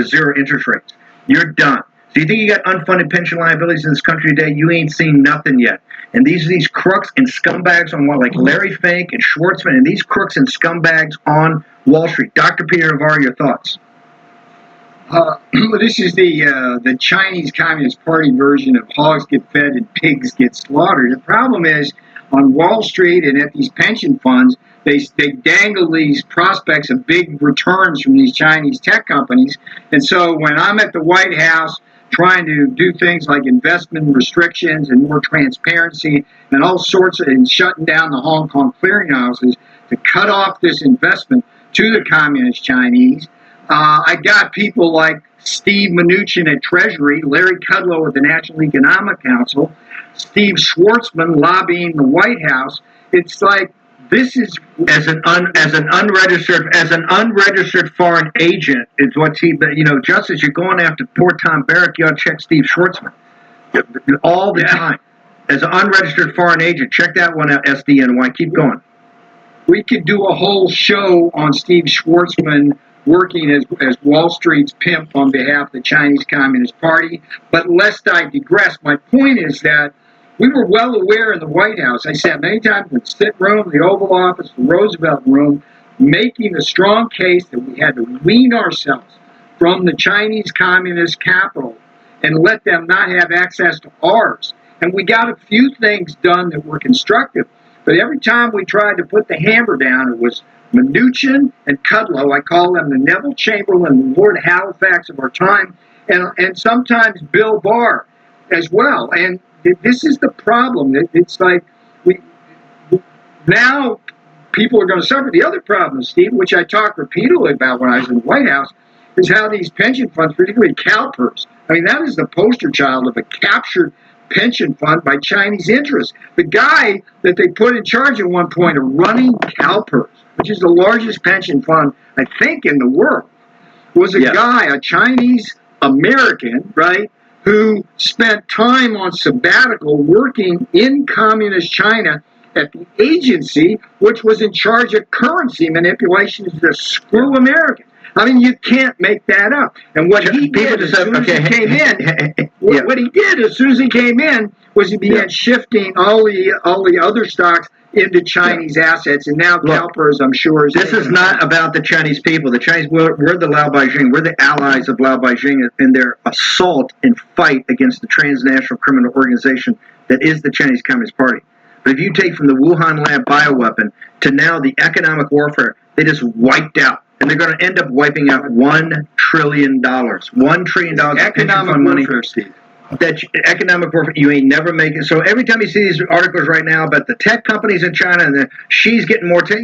zero interest rates. You're done. So you think you got unfunded pension liabilities in this country today? You ain't seen nothing yet. And these crooks and scumbags on like Larry Fink and Schwartzman, and these crooks and scumbags on Wall Street. Dr. Peter Navarro, your thoughts? This is the Chinese Communist Party version of hogs get fed and pigs get slaughtered. The problem is on Wall Street and at these pension funds, they dangle these prospects of big returns from these Chinese tech companies. And so when I'm at the White House trying to do things like investment restrictions and more transparency and all sorts of, and shutting down the Hong Kong clearinghouses to cut off this investment to the communist Chinese, I got people like Steve Mnuchin at Treasury, Larry Kudlow at the National Economic Council, Steve Schwartzman lobbying the White House. It's like, this is as an unregistered foreign agent is what he. Just as you're going after poor Tom Barrack, you ought to check Steve Schwartzman all the time. As an unregistered foreign agent, check that one out. SDNY. Keep going. We could do a whole show on Steve Schwartzman working as Wall Street's pimp on behalf of the Chinese Communist Party. But lest I digress, my point is that we were well aware in the White House. I sat many times in the sit room, the Oval Office, the Roosevelt Room, making a strong case that we had to wean ourselves from the Chinese Communist capital and let them not have access to ours. And we got a few things done that were constructive. But every time we tried to put the hammer down, it was Mnuchin and Kudlow. I call them the Neville Chamberlain, the Lord Halifax of our time, and sometimes Bill Barr as well. And this is the problem. It's like now people are going to suffer. The other problem, Steve, which I talked repeatedly about when I was in the White House, is how these pension funds, particularly CalPERS, I mean, that is the poster child of a captured pension fund by Chinese interests. The guy that they put in charge at one point of running CalPERS, which is the largest pension fund, I think, in the world, was a guy, a Chinese American, right, who spent time on sabbatical working in communist China at the agency which was in charge of currency manipulation to screw Americans. I mean, you can't make that up. And what he did as soon as he came in, what he did as soon as he came in was he began shifting all the other stocks into Chinese assets, and now CalPERS, I'm sure, is... This is not about the Chinese people. The Chinese, we're the Lao Beijing. We're the allies of Lao Beijing in their assault and fight against the transnational criminal organization that is the Chinese Communist Party. But if you take from the Wuhan lab bioweapon to now the economic warfare, they just wiped out. And they're going to end up wiping out $1 trillion. $1 trillion of economic money. Warfare, Steve. That economic warfare, you ain't never make it. So every time you see these articles right now about the tech companies in China and she's getting more tech,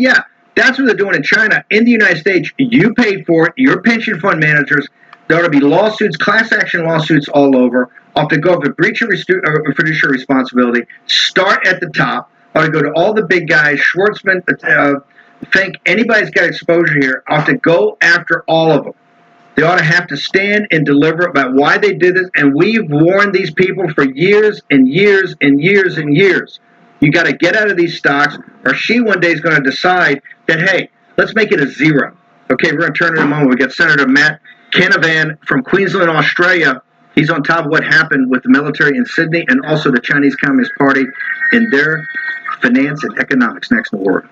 that's what they're doing in China. In the United States, you paid for it. Your pension fund managers, there ought to be lawsuits, class action lawsuits all over. Ought to go up to breach of fiduciary responsibility. Start at the top. Ought to go to all the big guys, Schwartzman, Fink, anybody's got exposure here. Ought to go after all of them. They ought to have to stand and deliver about why they did this. And we've warned these people for years and years and years and years. You got to get out of these stocks, or she one day is going to decide that, hey, let's make it a zero. Okay, we're going to turn it in a moment. We got Senator Matt Canavan from Queensland, Australia. He's on top of what happened with the military in Sydney and also the Chinese Communist Party and their finance and economics next in the world.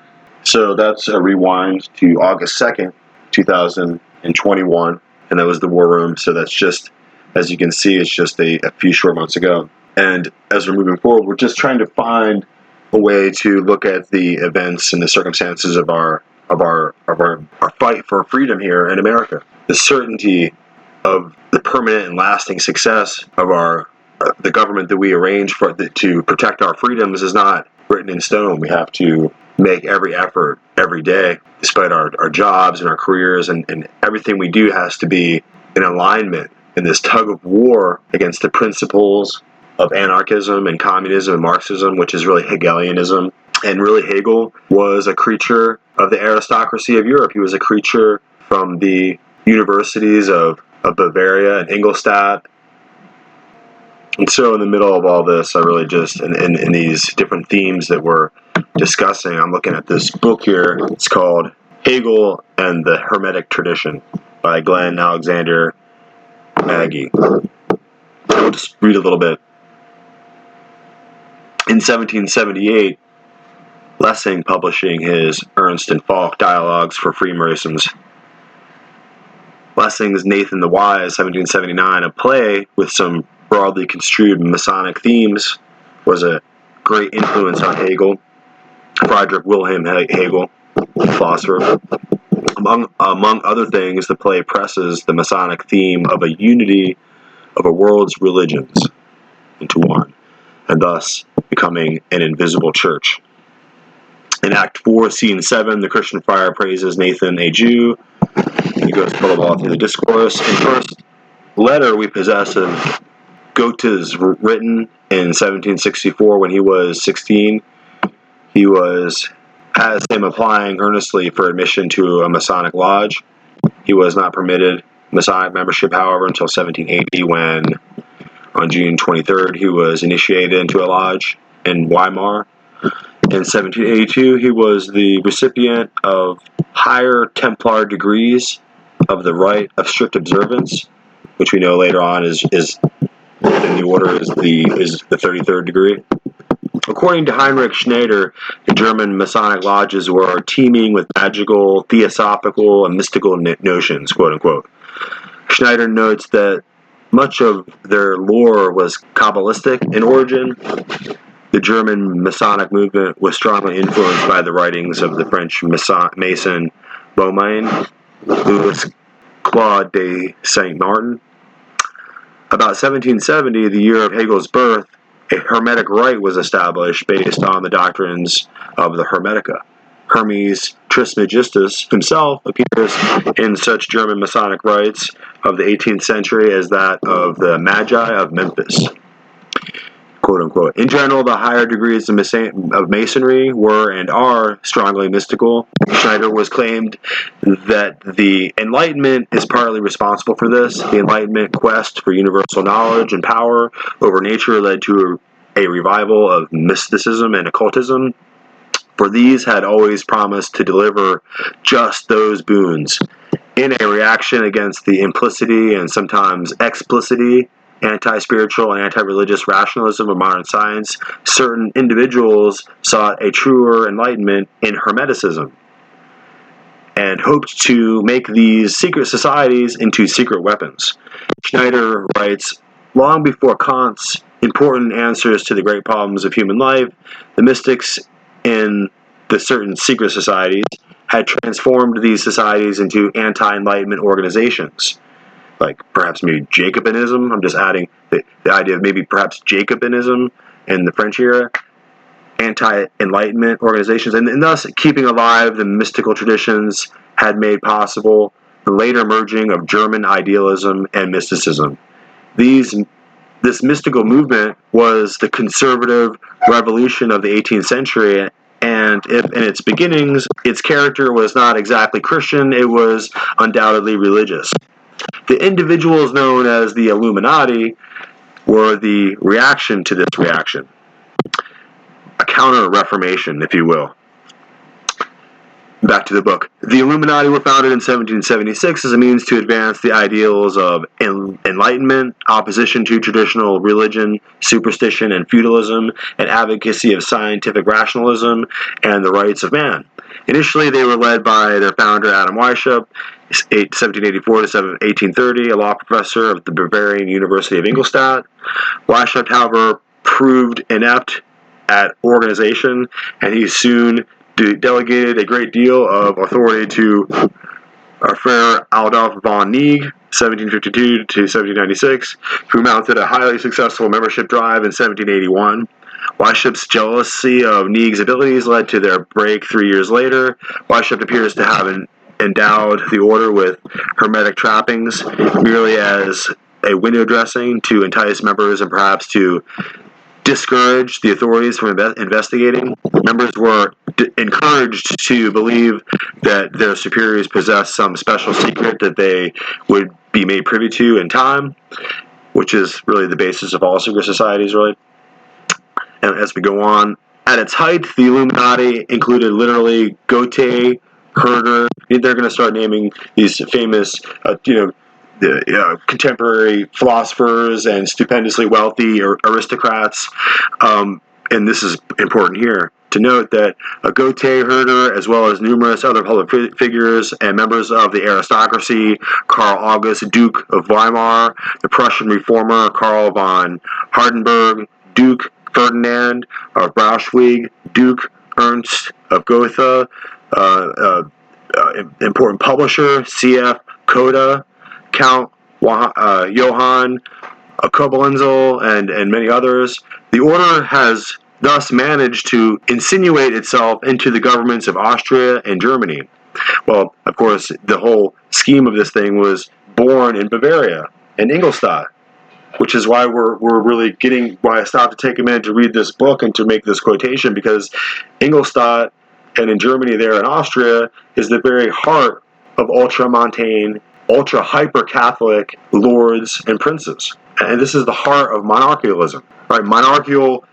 So that's a rewind to August 2nd, 2021. And that was the war room. So that's just, as you can see, it's just a few short months ago. And as we're moving forward, we're just trying to find a way to look at the events and the circumstances of our fight for freedom here in America. The certainty of the permanent and lasting success of the government that we arrange for to protect our freedoms is not written in stone. We have to make every effort every day, despite our jobs and our careers, and everything we do has to be in alignment in this tug of war against the principles of anarchism and communism and Marxism, which is really Hegelianism. And really, Hegel was a creature of the aristocracy of Europe. He was a creature from the universities of Bavaria and Ingolstadt. And so in the middle of all this, I really just, in these different themes that we're discussing, I'm looking at this book here. It's called Hegel and the Hermetic Tradition by Glenn Alexander Magee. I'll just read a little bit. In 1778, Lessing, publishing his Ernst and Falk Dialogues for Freemasons. Lessing's Nathan the Wise, 1779, a play with some broadly construed Masonic themes, was a great influence on Hegel, Friedrich Wilhelm Hegel, philosopher. Among other things, the play presses the Masonic theme of a unity of a world's religions into one, and thus becoming an invisible church. In Act 4, Scene 7, the Christian friar praises Nathan, a Jew. He goes blah, blah, blah through the discourse. In the first letter we possess of Goethe's, written in 1764 when he was 16. He has him applying earnestly for admission to a Masonic lodge. He was not permitted Masonic membership, however, until 1780, when on June 23rd he was initiated into a lodge in Weimar. In 1782, he was the recipient of higher Templar degrees of the rite of strict observance, which we know later on is in the order is the 33rd degree. According to Heinrich Schneider, the German Masonic lodges were teeming with magical, theosophical, and mystical notions, quote unquote. Schneider notes that much of their lore was Kabbalistic in origin. The German Masonic movement was strongly influenced by the writings of the French Mason Beaumain, Louis Claude de Saint-Martin. About 1770, the year of Hegel's birth, a Hermetic rite was established based on the doctrines of the Hermetica. Hermes Trismegistus himself appears in such German Masonic rites of the 18th century as that of the Magi of Memphis, quote unquote. In general, the higher degrees of Masonry were and are strongly mystical. Schneider was claimed that the Enlightenment is partly responsible for this. The Enlightenment quest for universal knowledge and power over nature led to a revival of mysticism and occultism, for these had always promised to deliver just those boons. In a reaction against the implicity and sometimes explicity, anti-spiritual and anti-religious rationalism of modern science, certain individuals sought a truer enlightenment in Hermeticism and hoped to make these secret societies into secret weapons. Schneider writes, long before Kant's important answers to the great problems of human life, the mystics in the certain secret societies had transformed these societies into anti-enlightenment organizations, like perhaps maybe Jacobinism. I'm just adding the idea of maybe perhaps Jacobinism in the French era, anti-enlightenment organizations, and thus keeping alive the mystical traditions had made possible the later merging of German idealism and mysticism. This mystical movement was the conservative revolution of the 18th century, and if in its beginnings its character was not exactly Christian, it was undoubtedly religious. The individuals known as the Illuminati were the reaction to this reaction, a counter-reformation, if you will. Back to the book. The Illuminati were founded in 1776 as a means to advance the ideals of enlightenment, opposition to traditional religion, superstition, and feudalism, and advocacy of scientific rationalism and the rights of man. Initially, they were led by their founder, Adam Weishaupt, 1784 to 1830, a law professor of the Bavarian University of Ingolstadt. Weishaupt, however, proved inept at organization, and he soon delegated a great deal of authority to Herr Adolf von Neig, 1752 to 1796, who mounted a highly successful membership drive in 1781. Weishaupt's jealousy of Neig's abilities led to their break 3 years later. Weishaupt appears to have endowed the order with hermetic trappings merely as a window dressing to entice members and perhaps to discourage the authorities from investigating. Members were encouraged to believe that their superiors possessed some special secret that they would be made privy to in time, which is really the basis of all secret societies, really. And as we go on, at its height, the Illuminati included literally Goethe, Herder. They're going to start naming these famous, contemporary philosophers and stupendously wealthy aristocrats. And this is important here to note that a Goethe herder, as well as numerous other public figures and members of the aristocracy, Karl August, Duke of Weimar, the Prussian reformer Karl von Hardenberg, Duke Ferdinand of Braunschweig, Duke Ernst of Gotha, important publisher C.F. Coda, Count Johann Koblenzel, and many others. The order has thus managed to insinuate itself into the governments of Austria and Germany. Well, of course, the whole scheme of this thing was born in Bavaria, in Ingolstadt, which is why we're really why I stopped to take a minute to read this book and to make this quotation, because Ingolstadt, and in Germany there in Austria, is the very heart of ultramontane, ultra-hyper-Catholic lords and princes. And this is the heart of monarchialism, right? Monarchical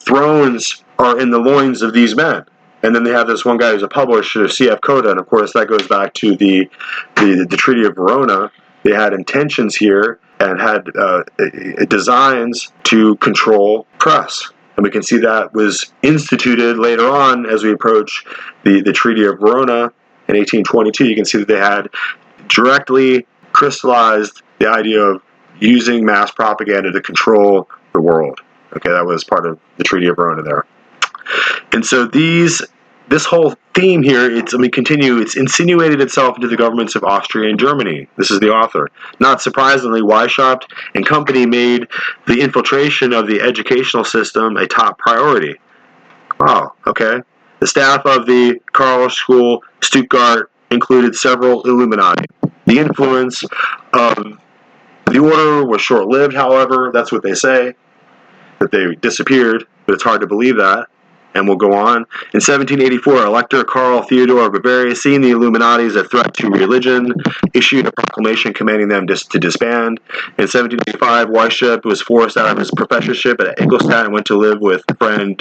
thrones are in the loins of these men. And then they have this one guy who's a publisher, C.F. Coda, and of course that goes back to the Treaty of Verona. They had intentions here and had designs to control press. And we can see that was instituted later on as we approach the Treaty of Verona in 1822. You can see that they had directly crystallized the idea of using mass propaganda to control the world. Okay, that was part of the Treaty of Verona there. And so this whole theme here, it's insinuated itself into the governments of Austria and Germany. This is the author. Not surprisingly, Weishaupt and company made the infiltration of the educational system a top priority. Oh, okay. The staff of the Karl School, Stuttgart, included several Illuminati. The influence of the order was short-lived, however. That's what they say, that they disappeared, but it's hard to believe that. And we'll go on. In 1784, Elector Karl Theodor of Bavaria, seeing the Illuminati as a threat to religion, issued a proclamation commanding them to disband. In 1785, Weishaupt was forced out of his professorship at Ingolstadt and went to live with friend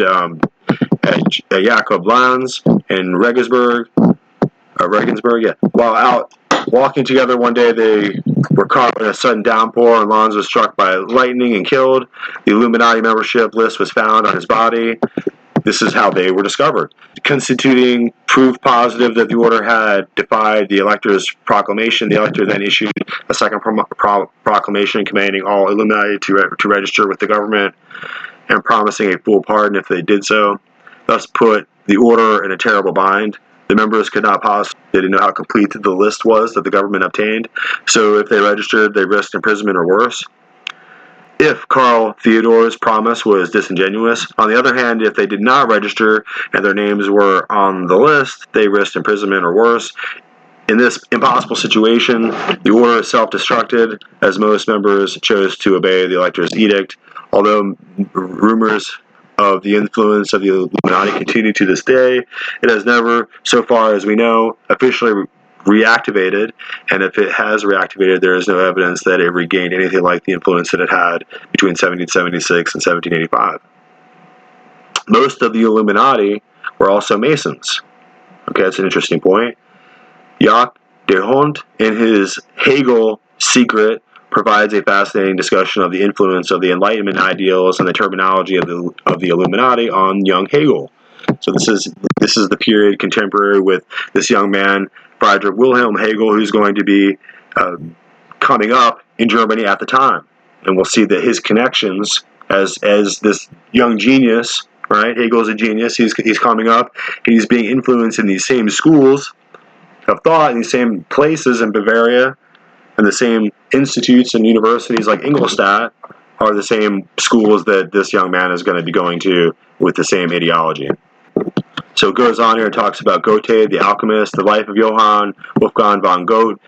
Jakob Lanz in Regensburg. While out walking together one day, they were caught in a sudden downpour, and Lanz was struck by lightning and killed. The Illuminati membership list was found on his body. This is how they were discovered, constituting proof positive that the order had defied the elector's proclamation. The elector then issued a second proclamation commanding all Illuminati to register with the government and promising a full pardon if they did so. Thus put the order in a terrible bind. The members could not possibly, they didn't know how complete the list was that the government obtained. So if they registered, they risked imprisonment or worse. If Karl Theodor's promise was disingenuous. On the other hand, if they did not register and their names were on the list, they risked imprisonment or worse. In this impossible situation, the order self-destructed, as most members chose to obey the elector's edict. Although rumors of the influence of the Illuminati continue to this day, it has never, so far as we know, officially reactivated, and if it has reactivated, there is no evidence that it regained anything like the influence that it had between 1776 and 1785. Most of the Illuminati were also Masons. Okay, that's an interesting point. Jacques de Hont, in his Hegel Secret, provides a fascinating discussion of the influence of the Enlightenment ideals and the terminology of the Illuminati on young Hegel. So this is the period contemporary with this young man, Friedrich Wilhelm Hegel, who's going to be coming up in Germany at the time. And we'll see that his connections as this young genius, right? Hegel's a genius. He's coming up. He's being influenced in these same schools of thought, in these same places in Bavaria, and the same institutes and universities like Ingolstadt are the same schools that this young man is going to be going to with the same ideology. So it goes on here and talks about Goethe, the alchemist, the life of Johann Wolfgang von Goethe,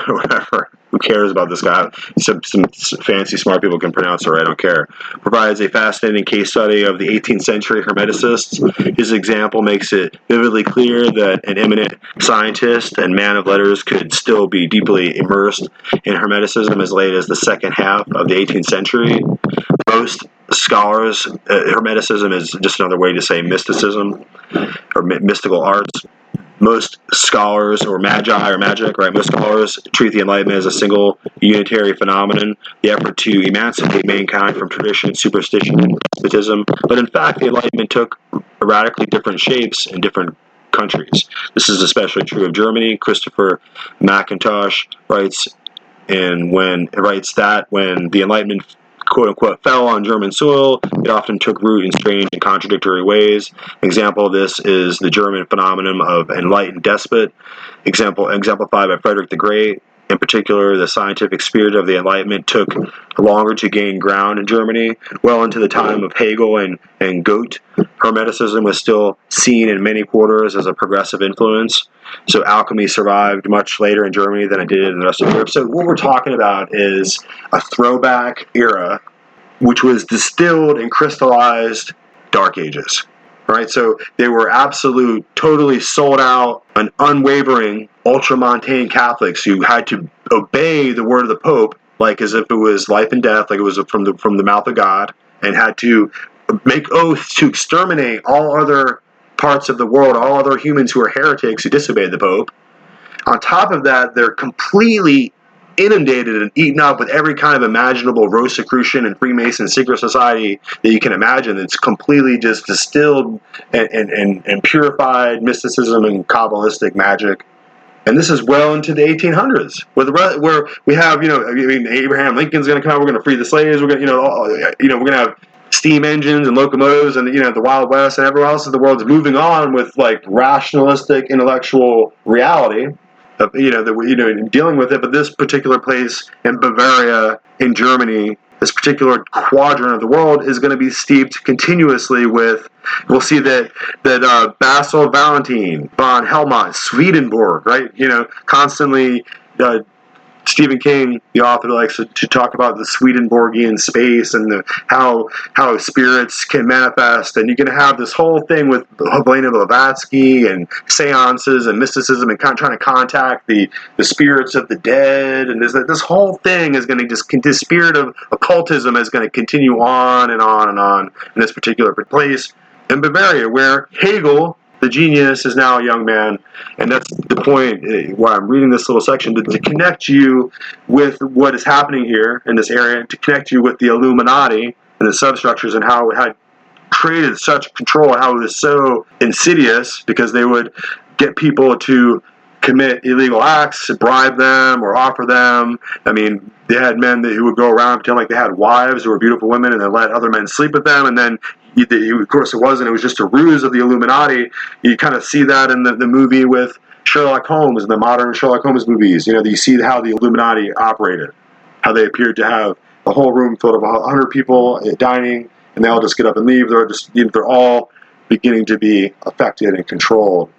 whatever. Who cares about this guy? Some fancy smart people can pronounce it, right? I don't care. Provides a fascinating case study of the 18th century Hermeticists. His example makes it vividly clear that an eminent scientist and man of letters could still be deeply immersed in Hermeticism as late as the second half of the 18th century. Most scholars, Hermeticism is just another way to say mysticism or mystical arts. most scholars, or magi or magic, right? Most scholars treat the Enlightenment as a single unitary phenomenon, the effort to emancipate mankind from tradition, superstition, and despotism. But in fact, the Enlightenment took radically different shapes in different countries. This is especially true of Germany. Christopher McIntosh writes that when the Enlightenment quote-unquote fell on German soil, it often took root in strange and contradictory ways. An example of this is the German phenomenon of enlightened despot, exemplified by Frederick the Great. In particular, the scientific spirit of the Enlightenment took longer to gain ground in Germany. Well into the time of Hegel and Goethe, Hermeticism was still seen in many quarters as a progressive influence. So alchemy survived much later in Germany than it did in the rest of Europe. So what we're talking about is a throwback era, which was distilled and crystallized Dark Ages. Right, so they were absolute, totally sold out, and unwavering, ultramontane Catholics who had to obey the word of the Pope, like as if it was life and death, like it was from the mouth of God, and had to make oaths to exterminate all other parts of the world, all other humans who are heretics who disobeyed the Pope. On top of that, they're completely inundated and eaten up with every kind of imaginable Rosicrucian and Freemason secret society that you can imagine. It's completely just distilled and purified mysticism and Kabbalistic magic. And this is well into the 1800s, where we have, Abraham Lincoln's going to come. We're going to free the slaves. We're going to, we're going to have steam engines and locomotives, and the Wild West, and everywhere else in the world is moving on with like rationalistic intellectual reality. Dealing with it, but this particular place in Bavaria, in Germany, this particular quadrant of the world is going to be steeped continuously with. We'll see that Basil Valentine von Helmont, Swedenborg, right? Constantly. Stephen King, the author, likes to talk about the Swedenborgian space and how spirits can manifest. And you're going to have this whole thing with Helena Blavatsky and seances and mysticism and trying to contact the spirits of the dead. And this whole thing is going to this spirit of occultism is going to continue on and on and on in this particular place in Bavaria, where Hegel, the genius, is now a young man, and that's the point why I'm reading this little section, to connect you with what is happening here in this area, to connect you with the Illuminati and the substructures and how it had created such control, how it was so insidious, because they would get people to commit illegal acts, bribe them, or offer them. I mean, they had men who would go around pretend like they had wives who were beautiful women, and then let other men sleep with them, and then of course, it was just a ruse of the Illuminati. You kind of see that in the movie with Sherlock Holmes, and the modern Sherlock Holmes movies. You see how the Illuminati operated, how they appeared to have a whole room filled of 100 people dining, and they all just get up and leave. They're all beginning to be affected and controlled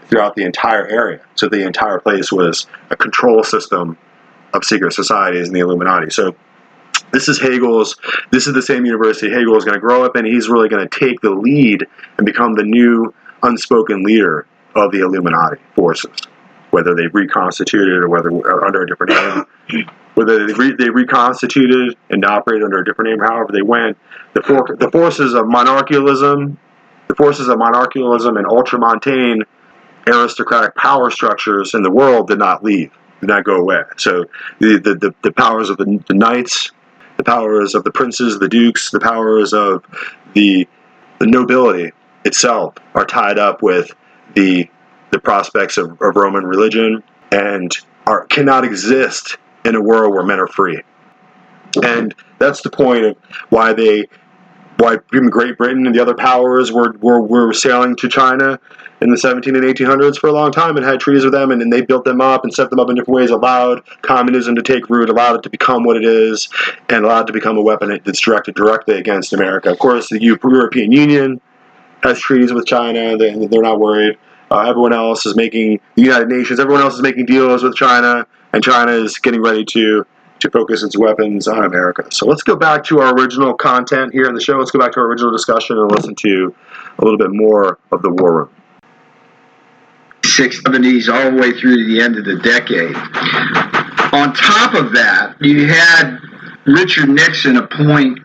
throughout the entire area. So the entire place was a control system of secret societies and the Illuminati. So this is the same university Hegel is going to grow up in. He's really going to take the lead and become the new unspoken leader of the Illuminati forces, whether they reconstituted or whether under a different name. Whether they reconstituted and operated under a different name, however they went, the forces of monarchialism and ultramontane aristocratic power structures in the world did not go away. So the powers of the knights, the powers of the princes, the dukes, the powers of the nobility itself are tied up with the prospects of Roman religion, and cannot exist in a world where men are free. And that's the point of why Great Britain and the other powers were sailing to China in the 17 and 1800s for a long time and had treaties with them, and they built them up and set them up in different ways, allowed communism to take root, allowed it to become what it is, and allowed it to become a weapon that's directed directly against America. Of course, the European Union has treaties with China. They're not worried. Everyone else is making, the United Nations, everyone else is making deals with China, and China is getting ready to focus its weapons on America. So let's go back to our original content here in the show. Let's go back to our original discussion and listen to a little bit more of the War Room. 70s all the way through to the end of the decade. On top of that, you had Richard Nixon appoint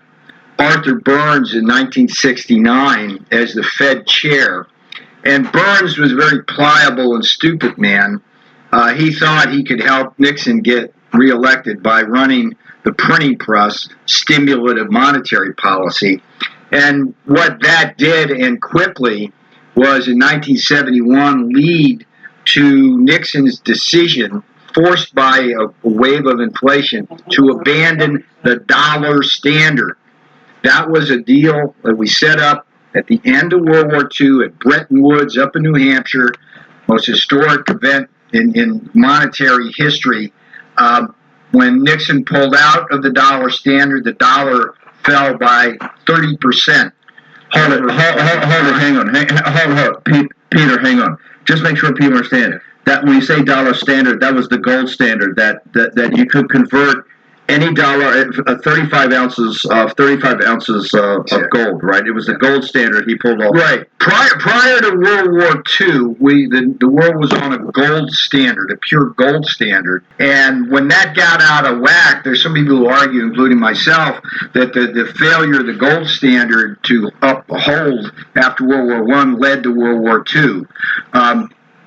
Arthur Burns in 1969 as the Fed chair, And Burns was a very pliable and stupid man. He thought he could help Nixon get reelected by running the printing press, stimulative monetary policy. And what that did, and quickly, was in 1971 lead to Nixon's decision, forced by a wave of inflation, to abandon the dollar standard. That was a deal that we set up at the end of World War II at Bretton Woods up in New Hampshire, most historic event in monetary history. When Nixon pulled out of the dollar standard, the dollar fell by 30%. Hold it, hang on. Peter, hang on. Just make sure people understand that when you say dollar standard, that was the gold standard, that you could convert any dollar, 35 ounces of gold, right? It was the gold standard he pulled off. Right. Prior to World War II, the world was on a gold standard, a pure gold standard. And when that got out of whack, there's some people who argue, including myself, that the failure of the gold standard to uphold after World War I led to World War II.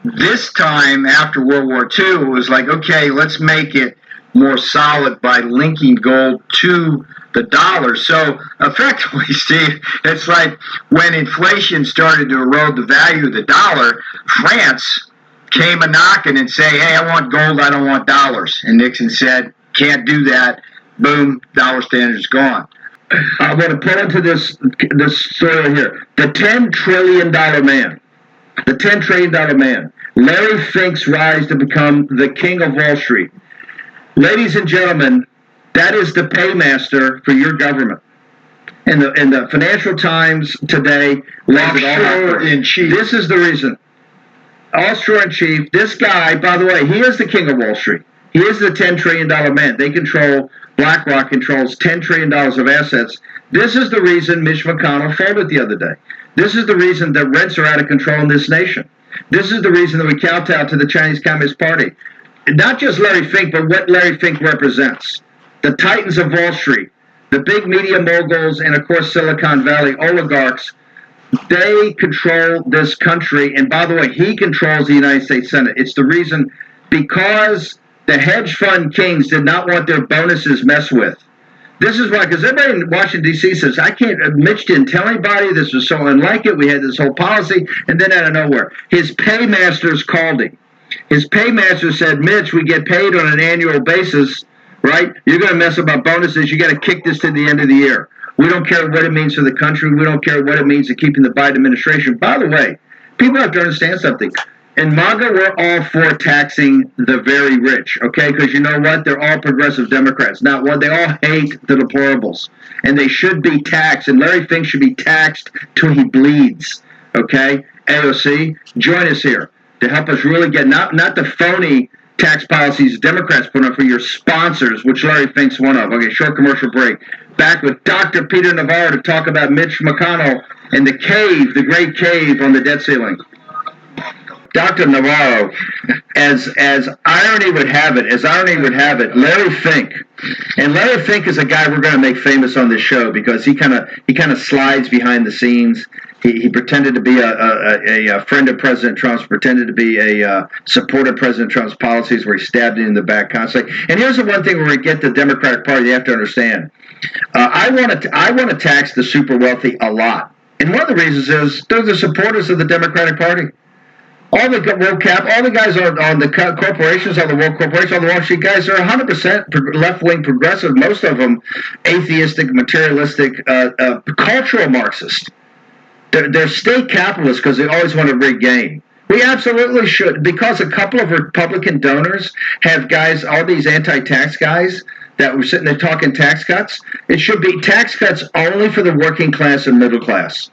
This time, after World War II, it was like, okay, let's make it more solid by linking gold to the dollar. So effectively, Steve, it's like when inflation started to erode the value of the dollar, France came a-knocking and say, hey, I want gold, I don't want dollars. And Nixon said, can't do that. Boom, dollar standard's gone. I want to put into this story here. The $10 trillion man. The $10 trillion man. Larry Fink's rise to become the king of Wall Street. Ladies and gentlemen, that is the paymaster for your government. And the Financial Times today lays it all out. In chief. This is the reason. Offshore in chief. This guy, by the way, he is the king of Wall Street. He is the $10 trillion man. They control, BlackRock controls $10 trillion of assets. This is the reason Mitch McConnell folded the other day. This is the reason that rents are out of control in this nation. This is the reason that we kowtow to the Chinese Communist Party. Not just Larry Fink, but what Larry Fink represents. The titans of Wall Street, the big media moguls, and of course Silicon Valley oligarchs, they control this country. And by the way, he controls the United States Senate. It's the reason, because the hedge fund kings did not want their bonuses messed with. This is why, because everybody in Washington, D.C. says, I can't, Mitch didn't tell anybody, this was so unlike it, we had this whole policy, and then out of nowhere, his paymasters called him. His paymaster said, Mitch, we get paid on an annual basis, right? You're going to mess up our bonuses. You got to kick this to the end of the year. We don't care what it means for the country. We don't care what it means to keeping the Biden administration. By the way, people have to understand something. In MAGA, we're all for taxing the very rich, okay? Because you know what? They're all progressive Democrats. Now, they all hate the deplorables, and they should be taxed, and Larry Fink should be taxed till he bleeds, okay? AOC, join us here to help us really get, not the phony tax policies Democrats put on for your sponsors, which Larry Fink's one of. Okay, short commercial break. Back with Dr. Peter Navarro to talk about Mitch McConnell and the cave, the great cave on the debt ceiling. Dr. Navarro, as irony would have it, Larry Fink, and Larry Fink is a guy we're going to make famous on this show because he kind of slides behind the scenes. He pretended to be a friend of President Trump's, pretended to be a supporter of President Trump's policies, where he stabbed it in the back constantly. And here's the one thing where we get the Democratic Party, you have to understand. I want to tax the super wealthy a lot, and one of the reasons is they're the supporters of the Democratic Party. All the all the guys on the corporations, on the world corporations, on the Wall Street guys are 100% left-wing progressive. Most of them atheistic, materialistic, cultural Marxist. They're state capitalists because they always want to regain. We absolutely should, because a couple of Republican donors have guys, all these anti-tax guys that were sitting there talking tax cuts. It should be tax cuts only for the working class and middle class.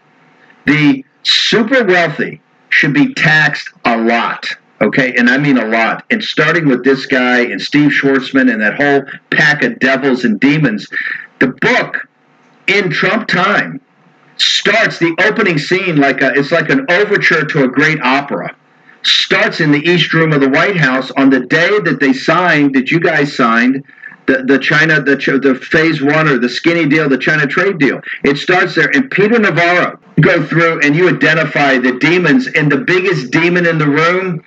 The super wealthy should be taxed a lot, okay? And I mean a lot. And starting with this guy and Steve Schwarzman and that whole pack of devils and demons, the book, In Trump Time, starts the opening scene it's like an overture to a great opera. Starts in the East Room of the White House on the day that they signed, that you guys signed, the phase one or the skinny deal, the China trade deal. It starts there. And Peter Navarro, go through and you identify the demons, and the biggest demon in the room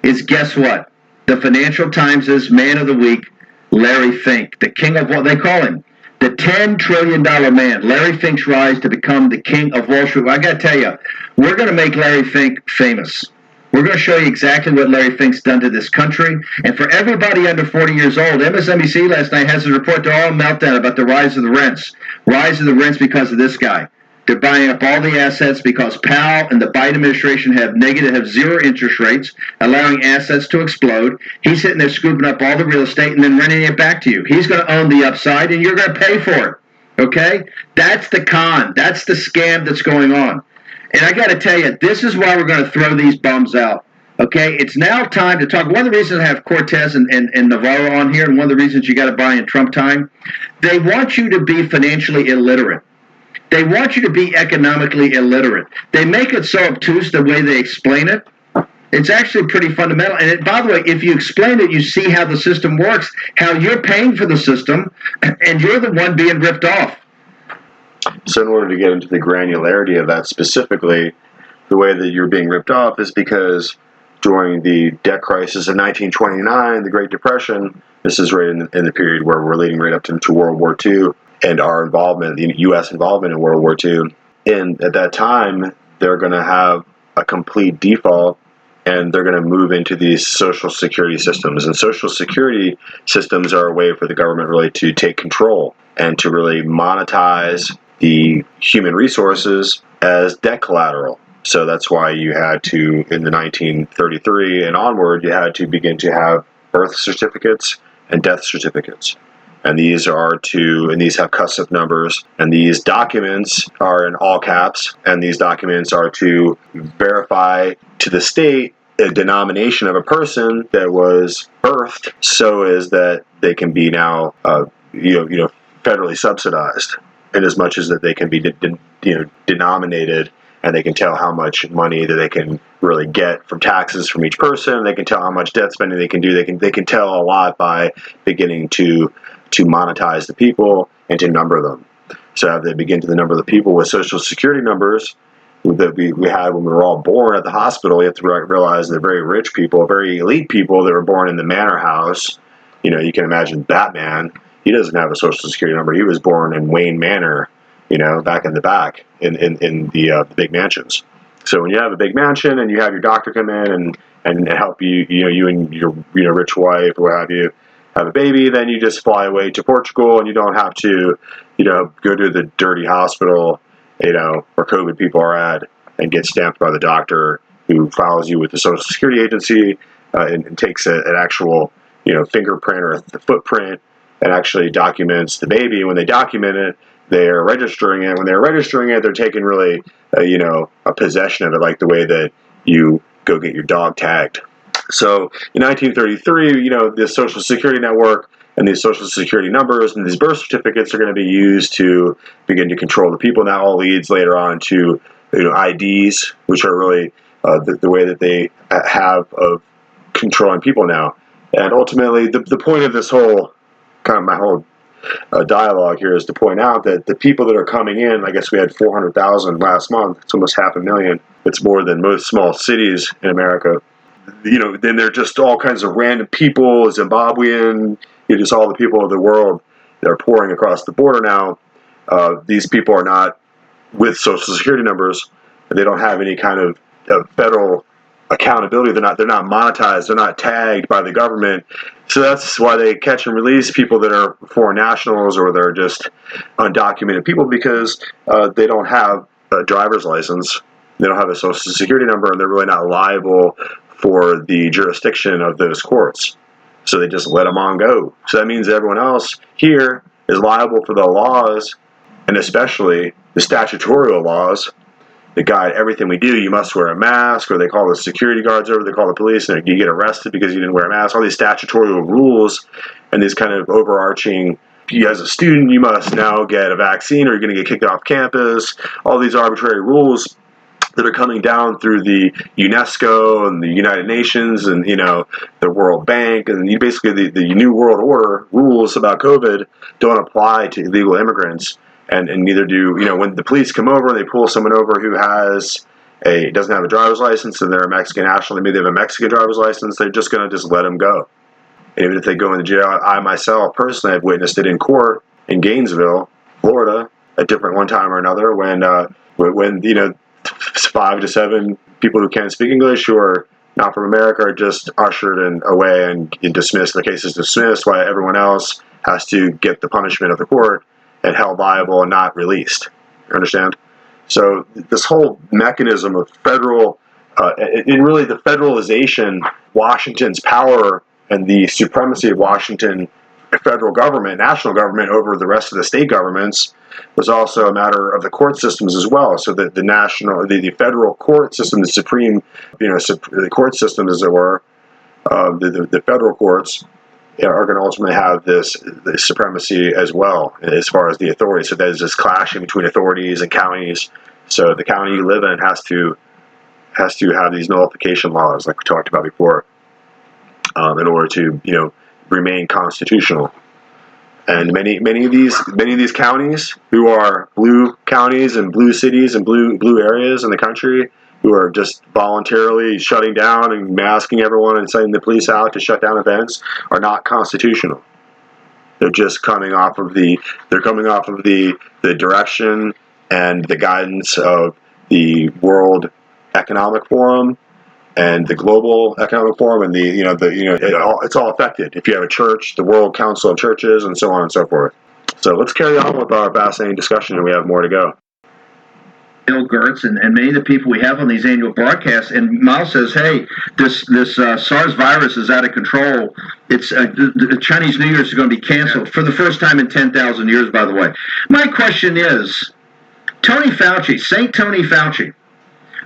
is, guess what? The Financial Times' Man of the Week, Larry Fink, the king of what they call him, the $10 trillion man. Larry Fink's rise to become the king of Wall Street. I got to tell you, we're going to make Larry Fink famous. We're going to show you exactly what Larry Fink's done to this country. And for everybody under 40 years old, MSNBC last night has a report to all meltdown about the rise of the rents. Rise of the rents because of this guy. They're buying up all the assets because Powell and the Biden administration have zero interest rates, allowing assets to explode. He's sitting there scooping up all the real estate and then renting it back to you. He's going to own the upside, and you're going to pay for it. Okay? That's the con. That's the scam that's going on. And I got to tell you, this is why we're going to throw these bums out. Okay? It's now time to talk. One of the reasons I have Cortez and Navarro on here, and one of the reasons you got to buy in Trump time, they want you to be financially illiterate. They want you to be economically illiterate. They make it so obtuse the way they explain it. It's actually pretty fundamental. And by the way, if you explain it, you see how the system works, how you're paying for the system, and you're the one being ripped off. So in order to get into the granularity of that specifically, the way that you're being ripped off is because during the debt crisis of 1929, the Great Depression, this is right in the period where we're leading right up to World War II, and our involvement, the U.S. involvement in World War II. And at that time, they're going to have a complete default, and they're going to move into these social security systems. And social security systems are a way for the government really to take control and to really monetize the human resources as debt collateral. So that's why you had to, in the 1933 and onward, you had to begin to have birth certificates and death certificates. And these have custom numbers, and these documents are in all caps, and these documents are to verify to the state a denomination of a person that was birthed, so as that they can be now, federally subsidized, in as much as that they can be, denominated, and they can tell how much money that they can really get from taxes from each person. They can tell how much debt spending they can do. They can tell a lot by beginning to monetize the people and to number them. So if they begin to number the people with social security numbers that we had when we were all born at the hospital, you have to realize that very rich people, very elite people that were born in the manor house, you can imagine Batman, he doesn't have a social security number. He was born in Wayne Manor, back in the back in the big mansions. So when you have a big mansion and you have your doctor come in and help you, you and your rich wife or what have you, have a baby, then you just fly away to Portugal and you don't have to, go to the dirty hospital, where COVID people are at and get stamped by the doctor who files you with the Social Security Agency and takes an actual, fingerprint or a footprint and actually documents the baby. And when they document it, they're registering it. When they're registering it, they're taking really, a possession of it, like the way that you go get your dog tagged. So in 1933, the Social Security network and these Social Security numbers and these birth certificates are going to be used to begin to control the people. And that all leads later on to IDs, which are really the way that they have of controlling people now. And ultimately, the point of this whole my whole dialogue here is to point out that the people that are coming in, I guess we had 400,000 last month. It's almost 500,000. It's more than most small cities in America. Then they're just all kinds of random people, Zimbabwean, just all the people of the world that are pouring across the border now. These people are not with Social Security numbers. They don't have any kind of federal accountability. They're not monetized. They're not tagged by the government. So that's why they catch and release people that are foreign nationals or they're just undocumented people, because they don't have a driver's license. They don't have a Social Security number, and they're really not liable for the jurisdiction of those courts. So they just let them on go. So that means everyone else here is liable for the laws, and especially the statutory laws that guide everything we do. You must wear a mask, or they call the security guards over, they call the police, and you get arrested because you didn't wear a mask. All these statutory rules and these kind of overarching, as a student, you must now get a vaccine or you're going to get kicked off campus. All these arbitrary rules that are coming down through the UNESCO and the United Nations and, the World Bank, and basically the New World Order rules about COVID don't apply to illegal immigrants, and neither do, when the police come over and they pull someone over who doesn't have a driver's license and they're a Mexican national, maybe they have a Mexican driver's license, they're just going to just let them go. And even if they go into jail, I myself personally have witnessed it in court in Gainesville, Florida, at different one time or another when 5 to 7 people who can't speak English, who are not from America, are just ushered away and dismissed. The case is dismissed, while everyone else has to get the punishment of the court and held liable and not released. You understand? So this whole mechanism of federal, really the federalization, Washington's power and the supremacy of Washington federal government, national government over the rest of the state governments, was also a matter of the court systems as well. So that the federal court system, the supreme, the court system, as it were, the federal courts are going to ultimately have this supremacy as well as far as the authority. So there's this clashing between authorities and counties. So the county you live in has to have these nullification laws, like we talked about before, in order to remain constitutional. And many of these counties, who are blue counties and blue cities and blue areas in the country, who are just voluntarily shutting down and masking everyone and sending the police out to shut down events, are not constitutional. They're just coming off of the direction and the guidance of the World Economic Forum and the Global Economic Forum, and it's all affected. If you have a church, the World Council of Churches, and so on and so forth. So let's carry on with our fascinating discussion, and we have more to go. Bill Gertz and many of the people we have on these annual broadcasts, and Miles says, hey, this SARS virus is out of control. It's the Chinese New Year is going to be canceled for the first time in 10,000 years, by the way. My question is, Tony Fauci, St. Tony Fauci,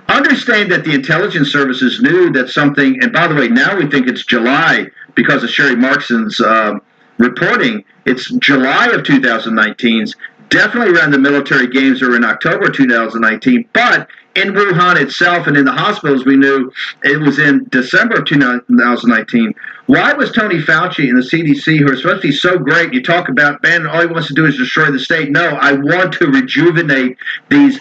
understand that the intelligence services knew that something, and by the way, now we think it's July because of Sherry Markson's reporting. It's July of 2019, definitely around the military games or in October 2019, but in Wuhan itself and in the hospitals, we knew it was in December of 2019. Why was Tony Fauci and the CDC, who are supposed to be so great, you talk about, man, all he wants to do is destroy the state. No, I want to rejuvenate these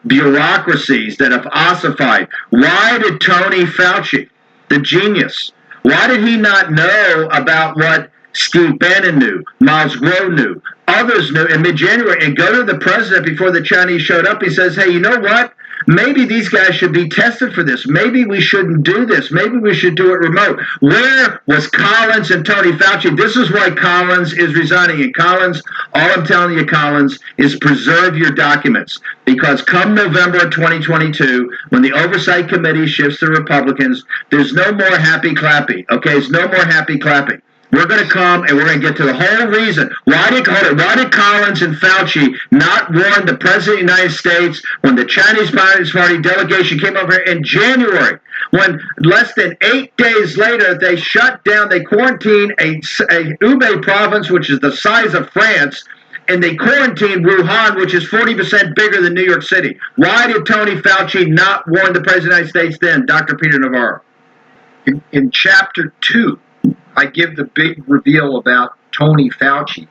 bureaucracies that have ossified. Why did Tony Fauci, the genius, why did he not know about what Steve Bannon knew, Miles Groh knew, others knew in mid-January, and go to the president before the Chinese showed up? He says, hey, you know what? Maybe these guys should be tested for this. Maybe we shouldn't do this. Maybe we should do it remote. Where was Collins and Tony Fauci? This is why Collins is resigning. And Collins, all I'm telling you, Collins, is preserve your documents. Because come November of 2022, when the Oversight Committee shifts to Republicans, there's no more happy clappy. Okay, there's no more happy clapping. We're going to come and we're going to get to the whole reason. Why did Collins and Fauci not warn the President of the United States when the Chinese Communist Party delegation came over here in January, when less than 8 days later they shut down, they quarantined a Hubei province, which is the size of France, and they quarantined Wuhan, which is 40% bigger than New York City? Why did Tony Fauci not warn the President of the United States then, Dr. Peter Navarro? In Chapter 2, I give the big reveal about Tony Fauci.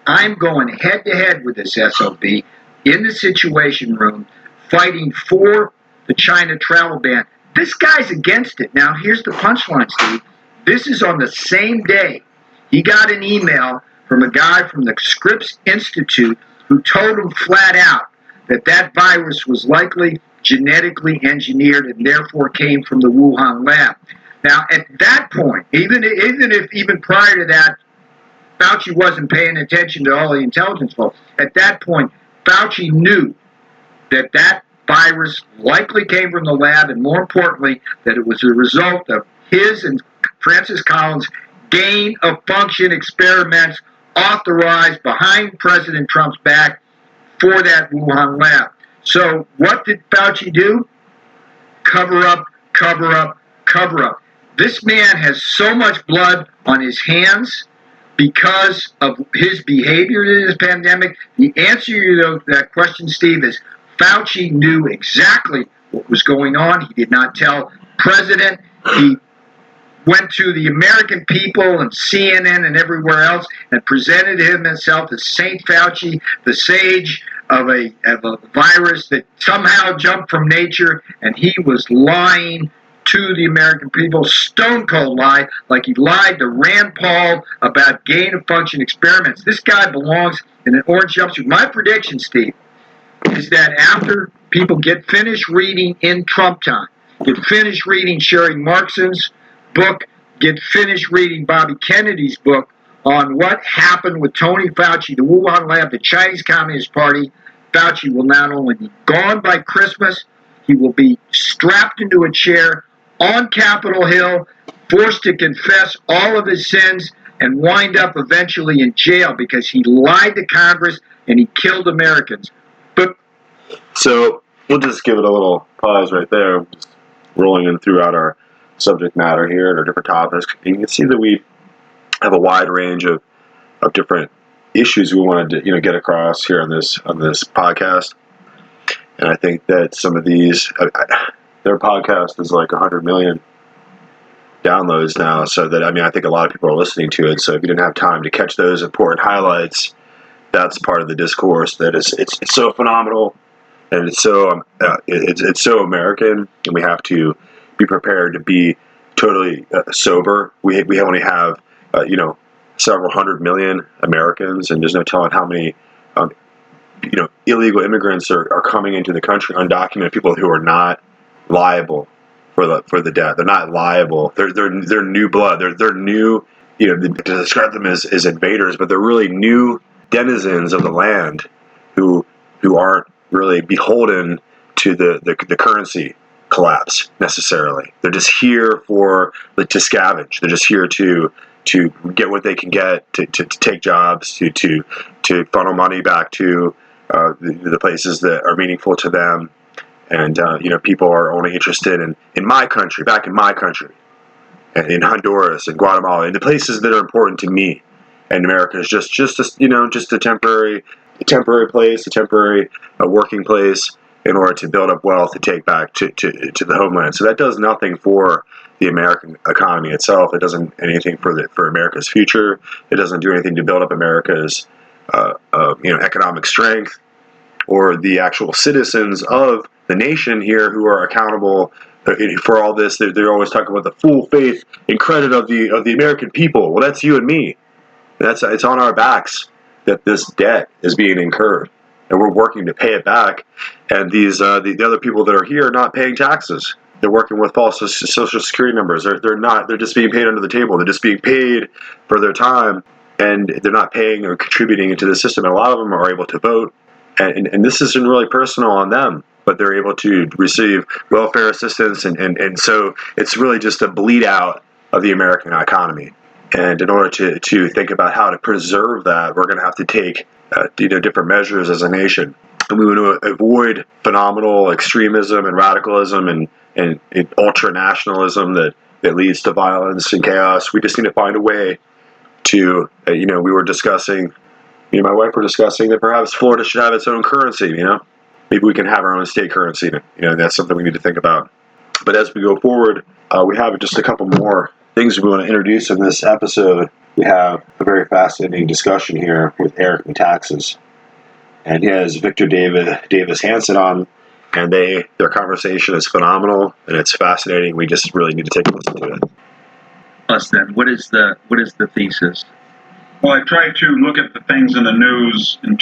I'm going head-to-head with this SOB in the Situation Room, fighting for the China travel ban. This guy's against it. Now, here's the punchline, Steve. This is on the same day he got an email from a guy from the Scripps Institute who told him flat out that that virus was likely genetically engineered and therefore came from the Wuhan lab. Now, at that point, even prior to that, Fauci wasn't paying attention to all the intelligence folks. At that point, Fauci knew that that virus likely came from the lab, and more importantly, that it was a result of his and Francis Collins' gain-of-function experiments authorized behind President Trump's back for that Wuhan lab. So what did Fauci do? Cover up, cover up, cover up. This man has so much blood on his hands because of his behavior in this pandemic. The answer to that question, Steve, is Fauci knew exactly what was going on. He did not tell President. He went to the American people and CNN and everywhere else and presented himself as Saint Fauci, the sage of a virus that somehow jumped from nature, and he was lying to the American people, stone cold lie, like he lied to Rand Paul about gain of function experiments. This guy belongs in an orange jumpsuit. My prediction, Steve, is that after people get finished reading In Trump Time, get finished reading Sherry Markson's book, get finished reading Bobby Kennedy's book on what happened with Tony Fauci, the Wuhan lab, the Chinese Communist Party, Fauci will not only be gone by Christmas, he will be strapped into a chair on Capitol Hill, forced to confess all of his sins, and wind up eventually in jail because he lied to Congress and he killed Americans. But So we'll just give it a little pause right there, just rolling in throughout our subject matter here and our different topics. You can see that we have a wide range of different issues we wanted to get across here on this podcast. And I think that some of these, their podcast is like 100 million downloads now. So that, I think a lot of people are listening to it. So if you didn't have time to catch those important highlights, that's part of the discourse that it's so phenomenal, and it's so American, and we have to be prepared to be totally sober. We only have several hundred million Americans, and there's no telling how many illegal immigrants are coming into the country, undocumented people who are not liable for the death. They're not liable. They're new blood. They're new. To describe them as invaders, but they're really new denizens of the land who aren't really beholden to the currency collapse necessarily. They're just here to scavenge. They're just here to get what they can get, to take jobs, to funnel money back to the places that are meaningful to them. And people are only interested in my country, back in my country, and in Honduras and Guatemala, and the places that are important to me. And America is just a temporary place, a temporary working place in order to build up wealth to take back to the homeland. So that does nothing for the American economy itself. It doesn't anything for America's future. It doesn't do anything to build up America's economic strength or the actual citizens of the nation here who are accountable for all this. They're always talking about the full faith and credit of the American people. Well, that's you and me. It's on our backs that this debt is being incurred, and we're working to pay it back. And these the other people that are here are not paying taxes. They're working with false social security numbers. They're not. They're just being paid under the table. They're just being paid for their time, and they're not paying or contributing into the system. And a lot of them are able to vote, and this isn't really personal on them, but they're able to receive welfare assistance, and so it's really just a bleed out of the American economy. And in order to think about how to preserve that, we're going to have to take different measures as a nation. And we want to avoid phenomenal extremism and radicalism and ultra-nationalism that leads to violence and chaos. We just need to find a way to, we were discussing, me and my wife were discussing that perhaps Florida should have its own currency, Maybe we can have our own state currency. That's something we need to think about. But as we go forward, we have just a couple more things we want to introduce in this episode. We have a very fascinating discussion here with Eric Metaxas, and he has Victor Davis Hansen on, and their conversation is phenomenal and it's fascinating. We just really need to take a listen to it. Plus, then, what is the thesis? Well, I tried to look at the things in the news in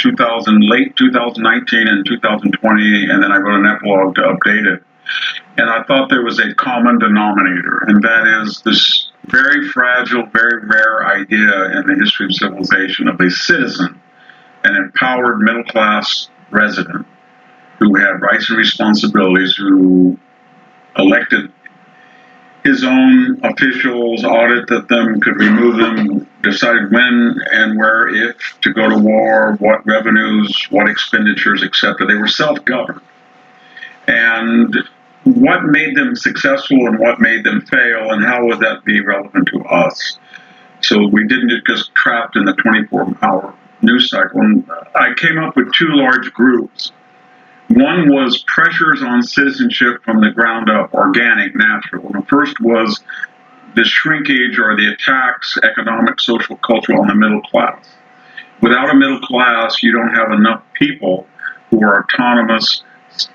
late 2019 and 2020, and then I wrote an epilogue to update it. And I thought there was a common denominator, and that is this very fragile, very rare idea in the history of civilization of a citizen, an empowered middle-class resident who had rights and responsibilities, who elected his own officials, audited them, could remove them, decided when and where, if to go to war, what revenues, what expenditures, etc. They were self-governed. And what made them successful and what made them fail, and how would that be relevant to us? So we didn't get just trapped in the 24-hour news cycle. And I came up with two large groups. One was pressures on citizenship from the ground up, organic, natural. And the first was the shrinkage or the attacks, economic, social, cultural, on the middle class. Without a middle class, you don't have enough people who are autonomous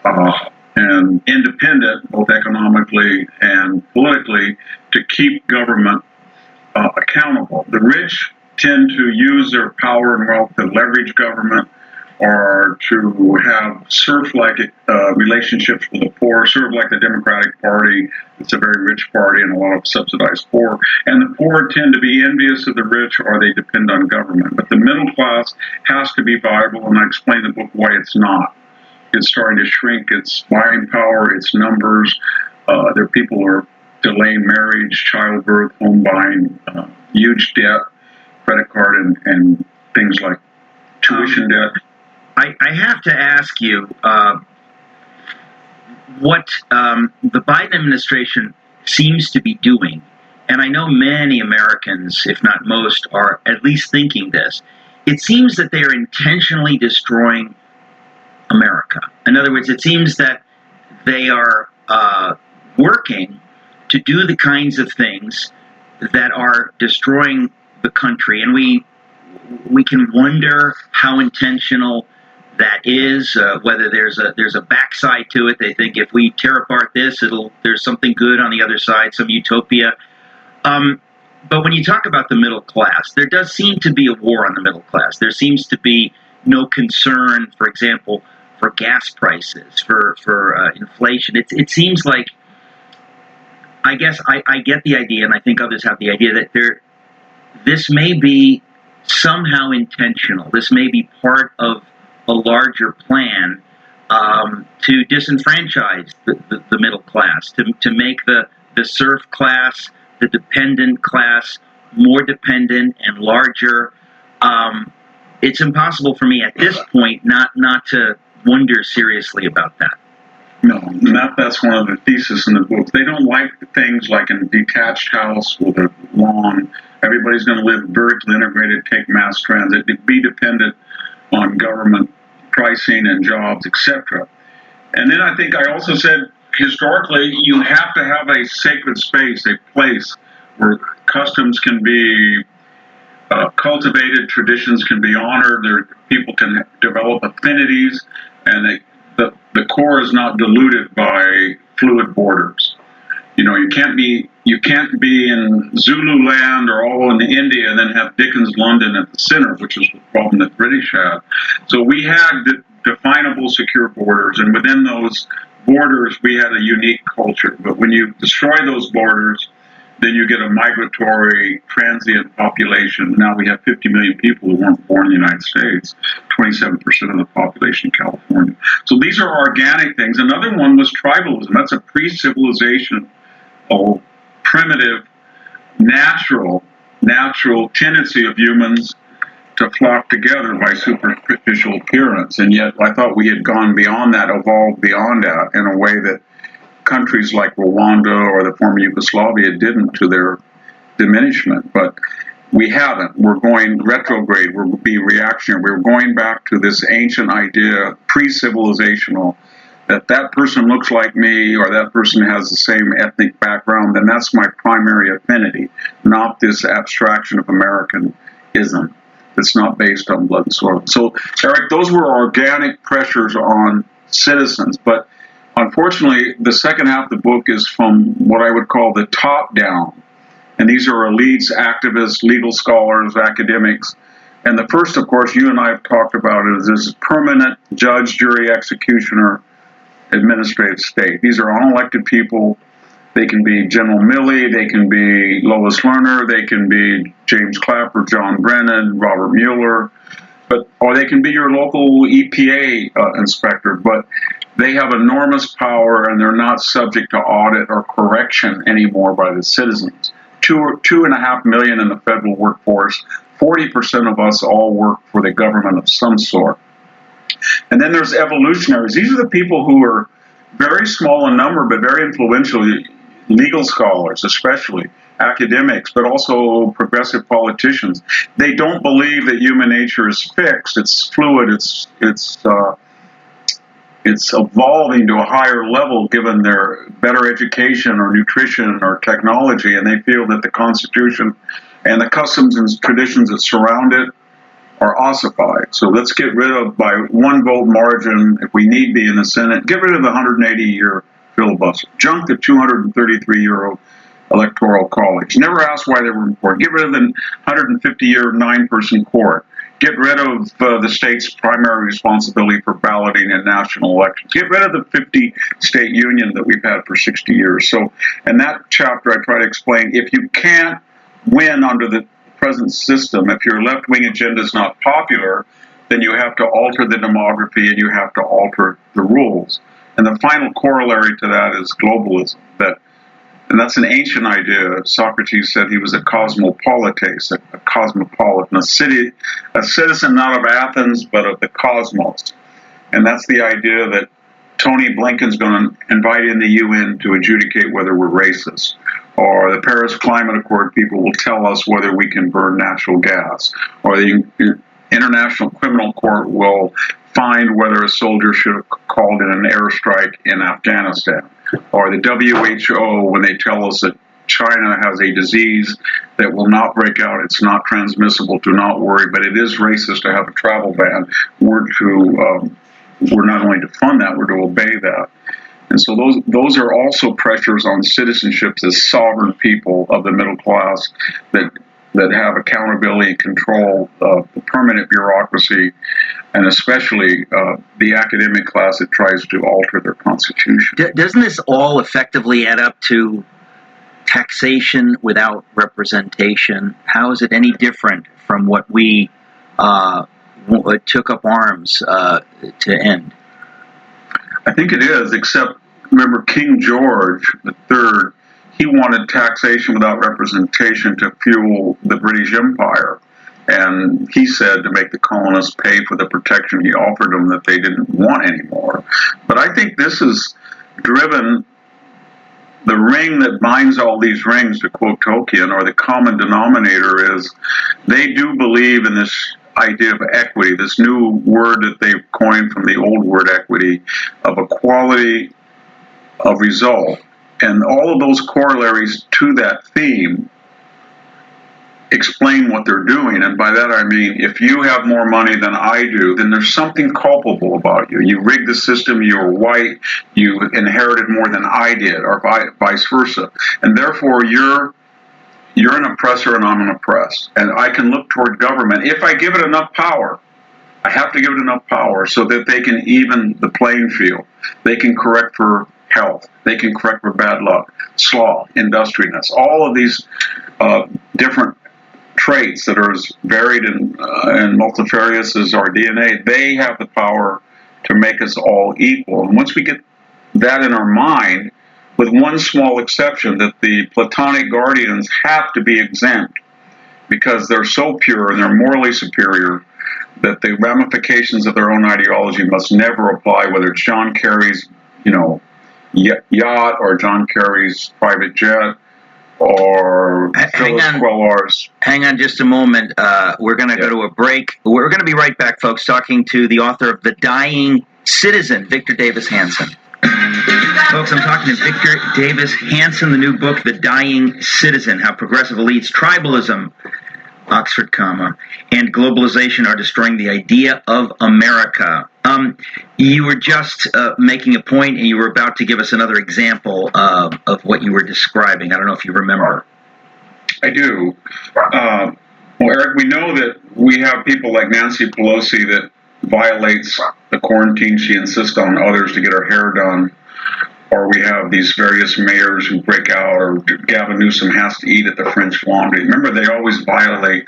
and independent, both economically and politically, to keep government accountable. The rich tend to use their power and wealth to leverage government or to have serf-like relationships with the poor, sort of like the Democratic Party. It's a very rich party and a lot of subsidized poor. And the poor tend to be envious of the rich or they depend on government. But the middle class has to be viable, and I explain in the book why it's not. It's starting to shrink its buying power, its numbers. There are people who are delaying marriage, childbirth, home buying, huge debt, credit card, and things like tuition debt. I have to ask you what the Biden administration seems to be doing, and I know many Americans, if not most, are at least thinking this. It seems that they are intentionally destroying America. In other words, it seems that they are working to do the kinds of things that are destroying the country, and we can wonder how intentional that is, whether there's a backside to it. They think if we tear apart this, there's something good on the other side, some utopia. But when you talk about the middle class, there does seem to be a war on the middle class. There seems to be no concern, for example, for gas prices, for inflation. It seems like, I guess I get the idea, and I think others have the idea that this may be somehow intentional. This may be part of a larger plan to disenfranchise the middle class, to make the serf class, the dependent class, more dependent and larger. It's impossible for me at this point not to wonder seriously about that. No, that's one of the theses in the book. They don't like things like in a detached house with a lawn. Everybody's going to live vertically integrated, take mass transit, be dependent on government pricing and jobs, etc. And then I think I also said, historically, you have to have a sacred space, a place where customs can be cultivated, traditions can be honored, people can develop affinities, and the core is not diluted by fluid borders. You can't be in Zululand or all in India and then have Dickens London at the center, which is the problem that British had. So we had definable secure borders, and within those borders we had a unique culture. But when you destroy those borders, then you get a migratory, transient population. Now we have 50 million people who weren't born in the United States, 27% of the population in California. So these are organic things. Another one was tribalism. That's a pre-civilization, primitive, natural tendency of humans to flock together by superficial appearance. And yet I thought we had gone beyond that, evolved beyond that in a way that countries like Rwanda or the former Yugoslavia didn't, to their diminishment. But we haven't. We're going retrograde. We're being reactionary. We're going back to this ancient idea, pre-civilizational, that person looks like me or that person has the same ethnic background, then that's my primary affinity, not this abstraction of Americanism that's not based on blood and soil. So, Eric, those were organic pressures on citizens. But unfortunately, the second half of the book is from what I would call the top down. And these are elites, activists, legal scholars, academics. And the first, of course, you and I have talked about it, is this permanent judge, jury, executioner, administrative state. These are unelected people. They can be General Milley, they can be Lois Lerner, they can be James Clapper, John Brennan, Robert Mueller, or they can be your local EPA inspector. But they have enormous power, and they're not subject to audit or correction anymore by the citizens. 2.5 million in the federal workforce. 40% of us all work for the government of some sort. And then there's evolutionaries. These are the people who are very small in number, but very influential. Legal scholars, especially academics, but also progressive politicians. They don't believe that human nature is fixed. It's fluid. It's it's evolving to a higher level given their better education or nutrition or technology, and they feel that the Constitution and the customs and traditions that surround it are ossified. So let's get rid of, by one vote margin, if we need be in the Senate, get rid of the 180-year filibuster, junk the 233-year electoral college. Never ask why they were important. Get rid of the 150-year 9-person court. Get rid of the state's primary responsibility for balloting in national elections. Get rid of the 50-state union that we've had for 60 years. So in that chapter, I try to explain, if you can't win under the present system, if your left-wing agenda is not popular, then you have to alter the demography and you have to alter the rules. And the final corollary to that is globalism. And that's an ancient idea. Socrates said he was a cosmopolites, a cosmopolitan, a citizen not of Athens, but of the cosmos. And that's the idea that Tony Blinken's going to invite in the UN to adjudicate whether we're racist. Or the Paris Climate Accord people will tell us whether we can burn natural gas. Or the International Criminal Court will find whether a soldier should have called in an airstrike in Afghanistan. Or the WHO, when they tell us that China has a disease that will not break out, it's not transmissible, do not worry, but it is racist to have a travel ban. We're not only to fund that, we're to obey that. And so those are also pressures on citizenships as sovereign people of the middle class that have accountability and control of the permanent bureaucracy, and especially the academic class that tries to alter their constitution. Doesn't this all effectively add up to taxation without representation? How is it any different from what we took up arms to end? I think it is, except remember King George III, he wanted taxation without representation to fuel the British Empire. And he said to make the colonists pay for the protection he offered them that they didn't want anymore. But I think this has driven the ring that binds all these rings, to quote Tolkien, or the common denominator is they do believe in this idea of equity, this new word that they've coined from the old word equity, of equality of result. And all of those corollaries to that theme explain what they're doing. And by that I mean, if you have more money than I do, then there's something culpable about you. You rigged the system, you're white, you inherited more than I did, or vice versa. And therefore you're an oppressor and I'm an oppressed. And I can look toward government. If I give it enough power, I have to give it enough power so that they can even the playing field. They can correct for health. They can correct for bad luck, sloth, industriousness, all of these different traits that are as varied and multifarious as our DNA. They have the power to make us all equal. And once we get that in our mind, with one small exception, that the Platonic guardians have to be exempt because they're so pure and they're morally superior that the ramifications of their own ideology must never apply, whether it's John Kerry's, yacht or John Kerry's private jet or Phyllis Quellar's. Hang on just a moment. We're going to go to a break. We're going to be right back, folks, talking to the author of The Dying Citizen, Victor Davis Hanson. Folks, I'm talking to Victor Davis Hanson, the new book, The Dying Citizen, How Progressive Elites, Tribalism, Oxford comma, and Globalization Are Destroying the Idea of America. You were just making a point, and you were about to give us another example of what you were describing. I don't know if you remember. I do. Well, Eric, we know that we have people like Nancy Pelosi that violates the quarantine she insists on others to get her hair done, or we have these various mayors who break out, or Gavin Newsom has to eat at the French Laundry. Remember, they always violate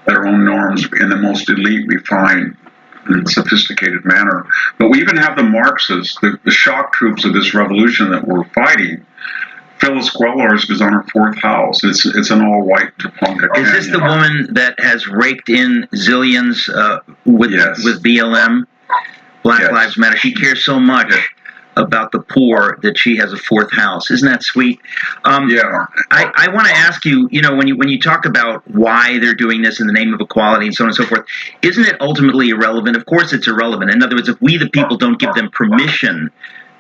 their own norms in the most elite, refined, and sophisticated manner. But we even have the Marxists, the shock troops of this revolution that we're fighting. Phyllis Quellar's is on her fourth house. It's an all-white Taponka Canyon. Is this the woman that has raked in zillions with BLM, Black Lives Matter? She cares so much about the poor that she has a fourth house. Isn't that sweet? Yeah. I want to ask you, when you talk about why they're doing this in the name of equality and so on and so forth, isn't it ultimately irrelevant? Of course it's irrelevant. In other words, if we the people don't give them permission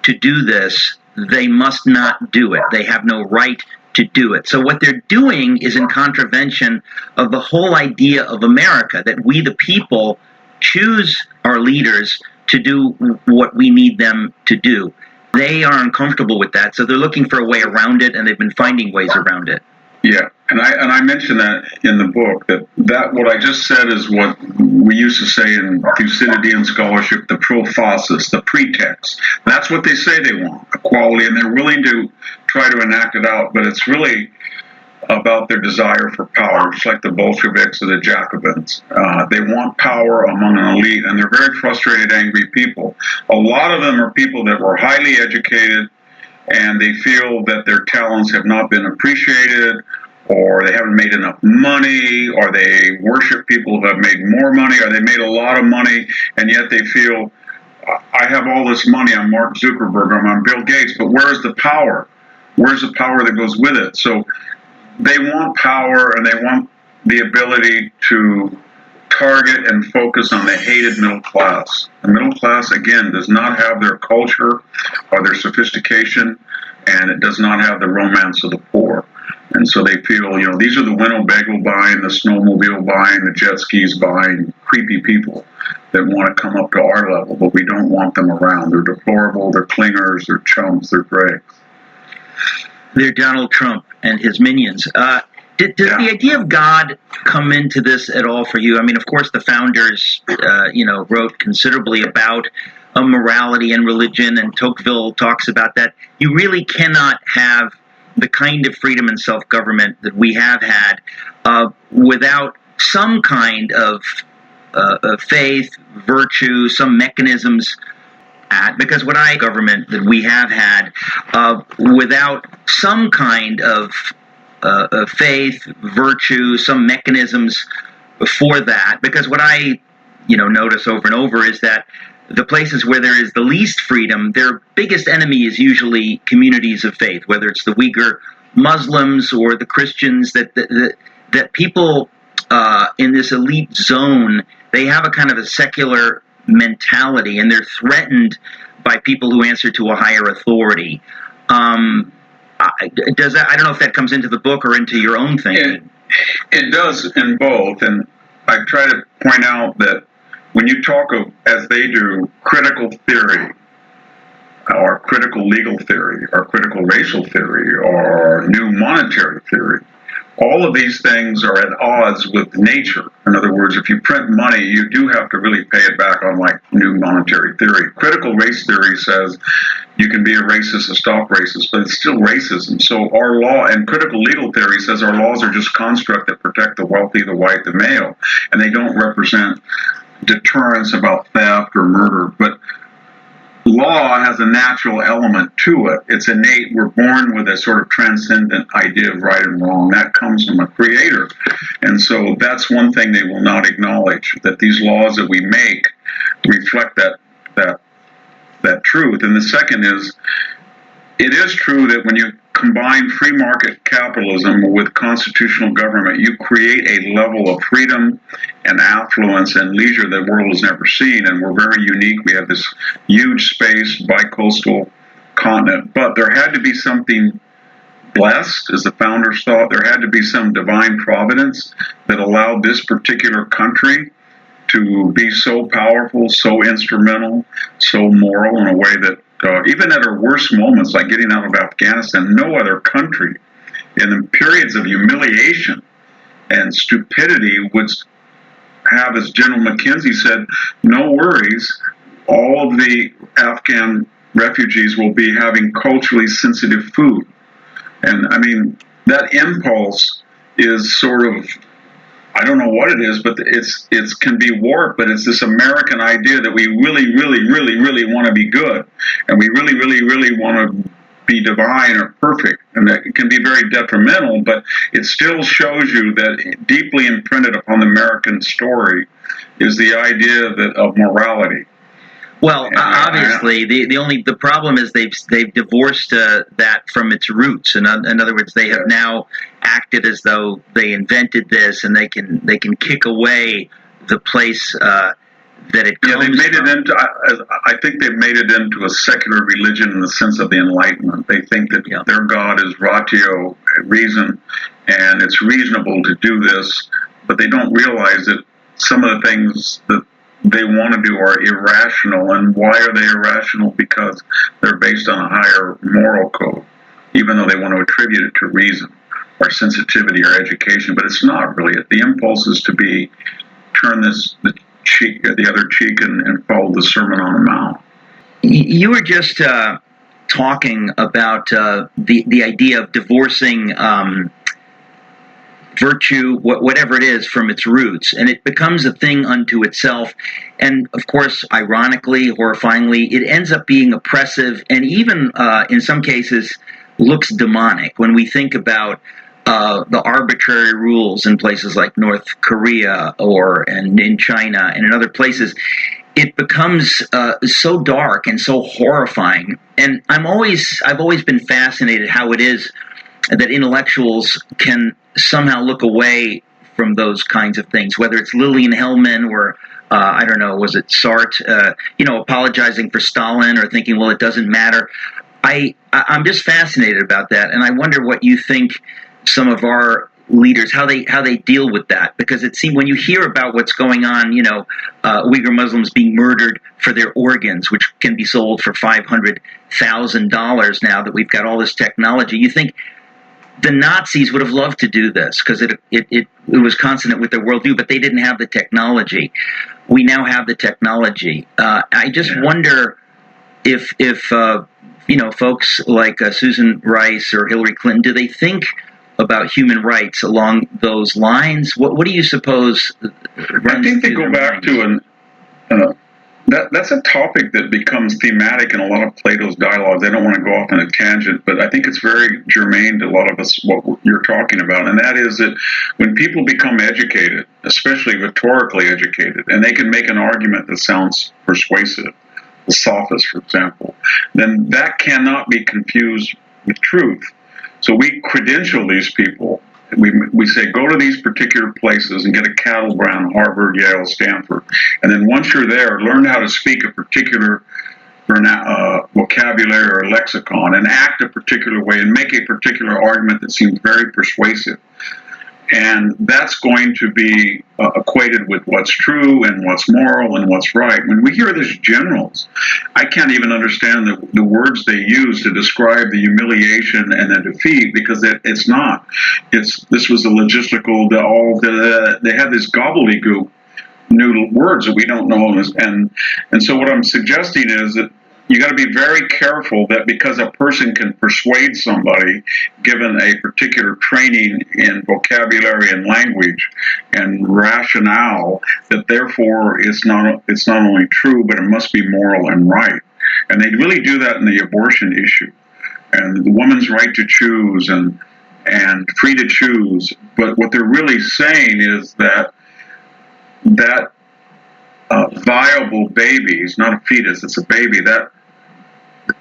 to do this, they must not do it. They have no right to do it. So what they're doing is in contravention of the whole idea of America, that we the people choose our leaders to do what we need them to do. They are uncomfortable with that, so they're looking for a way around it, and they've been finding ways around it. Yeah, and I mentioned that in the book, that what I just said is what we used to say in Thucydidean scholarship, the prophasis, the pretext. That's what they say they want, equality, and they're willing to try to enact it out, but it's really about their desire for power, just like the Bolsheviks or the Jacobins. They want power among an elite, and they're very frustrated, angry people. A lot of them are people that were highly educated, and they feel that their talents have not been appreciated, or they haven't made enough money, or they worship people who have made more money, or they made a lot of money, and yet they feel, I have all this money, I'm Mark Zuckerberg, I'm Bill Gates, but where's the power? Where's the power that goes with it? So they want power, and they want the ability to target and focus on the hated middle class. The middle class, again, does not have their culture or their sophistication, and it does not have the romance of the poor. And so they feel, these are the Winnebago buying, the snowmobile buying, the jet skis buying, creepy people that want to come up to our level, but we don't want them around. They're deplorable, they're clingers, they're chumps, they're dregs. They're Donald Trump and his minions. Does the idea of God come into this at all for you? I mean, of course, the founders, wrote considerably about morality and religion, and Tocqueville talks about that. You really cannot have the kind of freedom and self-government that we have had without some kind of faith, virtue, some mechanisms. Because government that we have had without some kind of faith, virtue, some mechanisms for that. Because what I notice over and over is that the places where there is the least freedom, their biggest enemy is usually communities of faith, whether it's the Uyghur Muslims or the Christians, that people in this elite zone, they have a kind of a secular mentality, and they're threatened by people who answer to a higher authority. I don't know if that comes into the book or into your own thinking. It does in both, and I try to point out that when you talk of, as they do, critical theory, or critical legal theory, or critical racial theory, or new monetary theory, all of these things are at odds with nature. In other words, if you print money, you do have to really pay it back on like new monetary theory. Critical race theory says you can be a racist, a stock racist, but it's still racism. So our law, and critical legal theory says our laws are just construct that protect the wealthy, the white, the male, and they don't represent deterrence about theft or murder. But law has a natural element to it. It's innate. We're born with a sort of transcendent idea of right and wrong. That comes from a creator. And so that's one thing they will not acknowledge, that these laws that we make reflect that truth. And the second is, it is true that when you combine free market capitalism with constitutional government, you create a level of freedom and affluence and leisure that the world has never seen. And we're very unique. We have this huge space, bi-coastal continent. But there had to be something blessed, as the founders thought. There had to be some divine providence that allowed this particular country to be so powerful, so instrumental, so moral in a way that even at our worst moments, like getting out of Afghanistan, no other country in the periods of humiliation and stupidity would have, as General McKenzie said, no worries, all of the Afghan refugees will be having culturally sensitive food. And I mean, that impulse is sort of, I don't know what it is, but it can be warped, but it's this American idea that we really, really, really, really want to be good. And we really, really, really want to be divine or perfect. And that can be very detrimental, but it still shows you that deeply imprinted upon the American story is the idea of morality. Well, obviously, the problem is they've divorced that from its roots. In other words, they have now acted as though they invented this, and they can kick away the place that it comes they made from. it into. I think they've made it into a secular religion in the sense of the Enlightenment. They think that their God is ratio, reason, and it's reasonable to do this, but they don't realize that some of the things that they want to do are irrational. And why are they irrational? Because they're based on a higher moral code, even though they want to attribute it to reason or sensitivity or education. But it's not really. The impulse is to turn the other cheek and follow the Sermon on the Mount. You were just talking about the idea of divorcing virtue, whatever it is, from its roots, and it becomes a thing unto itself. And of course, ironically, horrifyingly, it ends up being oppressive, and even in some cases looks demonic. When we think about the arbitrary rules in places like North Korea and in China and in other places, it becomes so dark and so horrifying. And I've always been fascinated how it is that intellectuals can somehow look away from those kinds of things, whether it's Lillian Hellman or I don't know, was it Sartre, apologizing for Stalin or thinking, well, it doesn't matter. I'm just fascinated about that, and I wonder what you think some of our leaders, how they deal with that, because it seems when you hear about what's going on, Uyghur Muslims being murdered for their organs, which can be sold for $500,000 now that we've got all this technology, you think the Nazis would have loved to do this because it was consonant with their worldview, but they didn't have the technology. We now have the technology. I just wonder if folks like Susan Rice or Hillary Clinton, do they think about human rights along those lines? What do you suppose? I think they go back to that's a topic that becomes thematic in a lot of Plato's dialogues. I don't want to go off on a tangent, but I think it's very germane to a lot of us what you're talking about, and that is that when people become educated, especially rhetorically educated, and they can make an argument that sounds persuasive, the sophist, for example, then that cannot be confused with truth. So we credential these people. We say, go to these particular places and get a cattle brand, Harvard, Yale, Stanford. And then once you're there, learn how to speak a particular vocabulary or lexicon and act a particular way and make a particular argument that seems very persuasive. And that's going to be equated with what's true and what's moral and what's right. When we hear this generals, I can't even understand the words they use to describe the humiliation and the defeat, because it's not. This was the logistical, they had this gobbledygook new words that we don't know. And so what I'm suggesting is that you got to be very careful that because a person can persuade somebody, given a particular training in vocabulary and language and rationale, that therefore it's not only true, but it must be moral and right. And they really do that in the abortion issue and the woman's right to choose and free to choose. But what they're really saying is that viable baby is not a fetus, it's a baby, that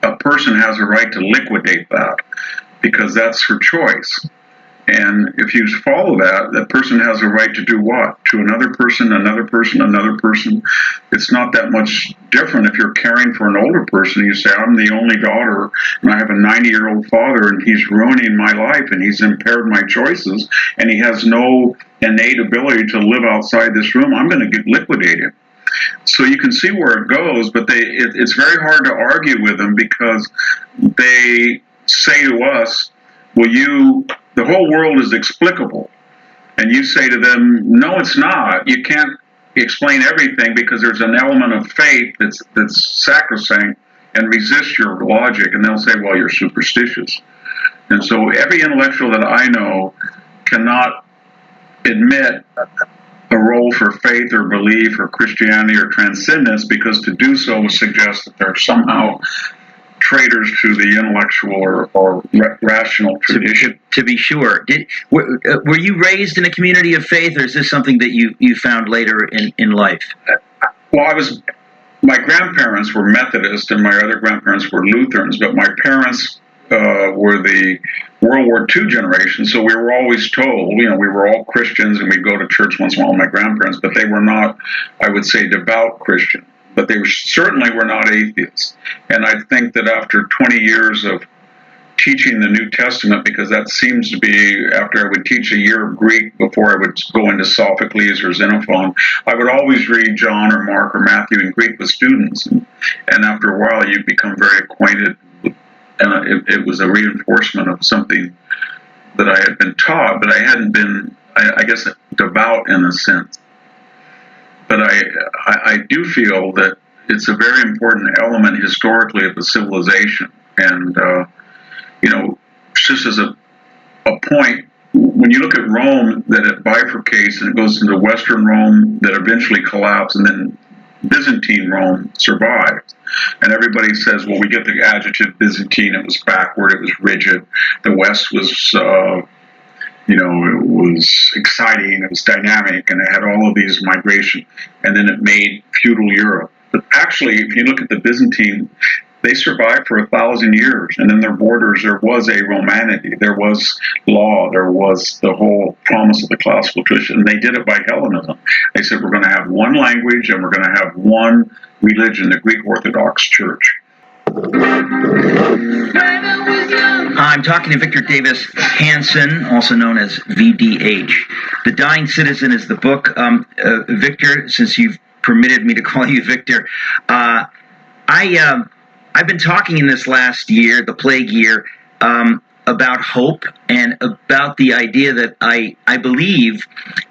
a person has a right to liquidate that because that's her choice. And if you follow that person has a right to do what? To another person, another person, another person. It's not that much different if you're caring for an older person. You say, I'm the only daughter and I have a 90-year-old father and he's ruining my life and he's impaired my choices and he has no innate ability to live outside this room. I'm going to liquidate him. So you can see where it goes, but it's very hard to argue with them because they say to us, well, the whole world is explicable. And you say to them, no, it's not. You can't explain everything because there's an element of faith that's sacrosanct and resists your logic. And they'll say, well, you're superstitious. And so every intellectual that I know cannot admit a role for faith or belief or Christianity or transcendence, because to do so would suggest that they're somehow traitors to the intellectual or rational tradition. To be sure. Were you raised in a community of faith, or is this something that you found later in life? Well, I was my grandparents were Methodist and my other grandparents were Lutherans, but my parents were the World War II generation, so we were always told, we were all Christians and we'd go to church once in a while, my grandparents, but they were not, I would say, devout Christian. But they certainly were not atheists. And I think that after 20 years of teaching the New Testament, because that seems to be, after I would teach a year of Greek before I would go into Sophocles or Xenophon, I would always read John or Mark or Matthew in Greek with students. And after a while, you become very acquainted with, and it was a reinforcement of something that I had been taught, but I hadn't been, I guess, devout in a sense. But I do feel that it's a very important element historically of the civilization. And, just as a point, when you look at Rome, that it bifurcates and it goes into Western Rome that eventually collapsed, and then Byzantine Rome survives. And everybody says, well, we get the adjective Byzantine, it was backward, it was rigid. The West was it was exciting, it was dynamic, and it had all of these migration. And then it made feudal Europe. But actually, if you look at the Byzantine, they survived for 1,000 years. And in their borders, there was a Romanity, there was law, there was the whole promise of the classical tradition. And they did it by Hellenism. They said, we're going to have one language and we're going to have one religion, the Greek Orthodox Church. I'm talking to Victor Davis Hanson, also known as VDH. The Dying Citizen is the book. Victor, since you've permitted me to call you Victor, I've been talking in this last year, the plague year, about hope and about the idea that I believe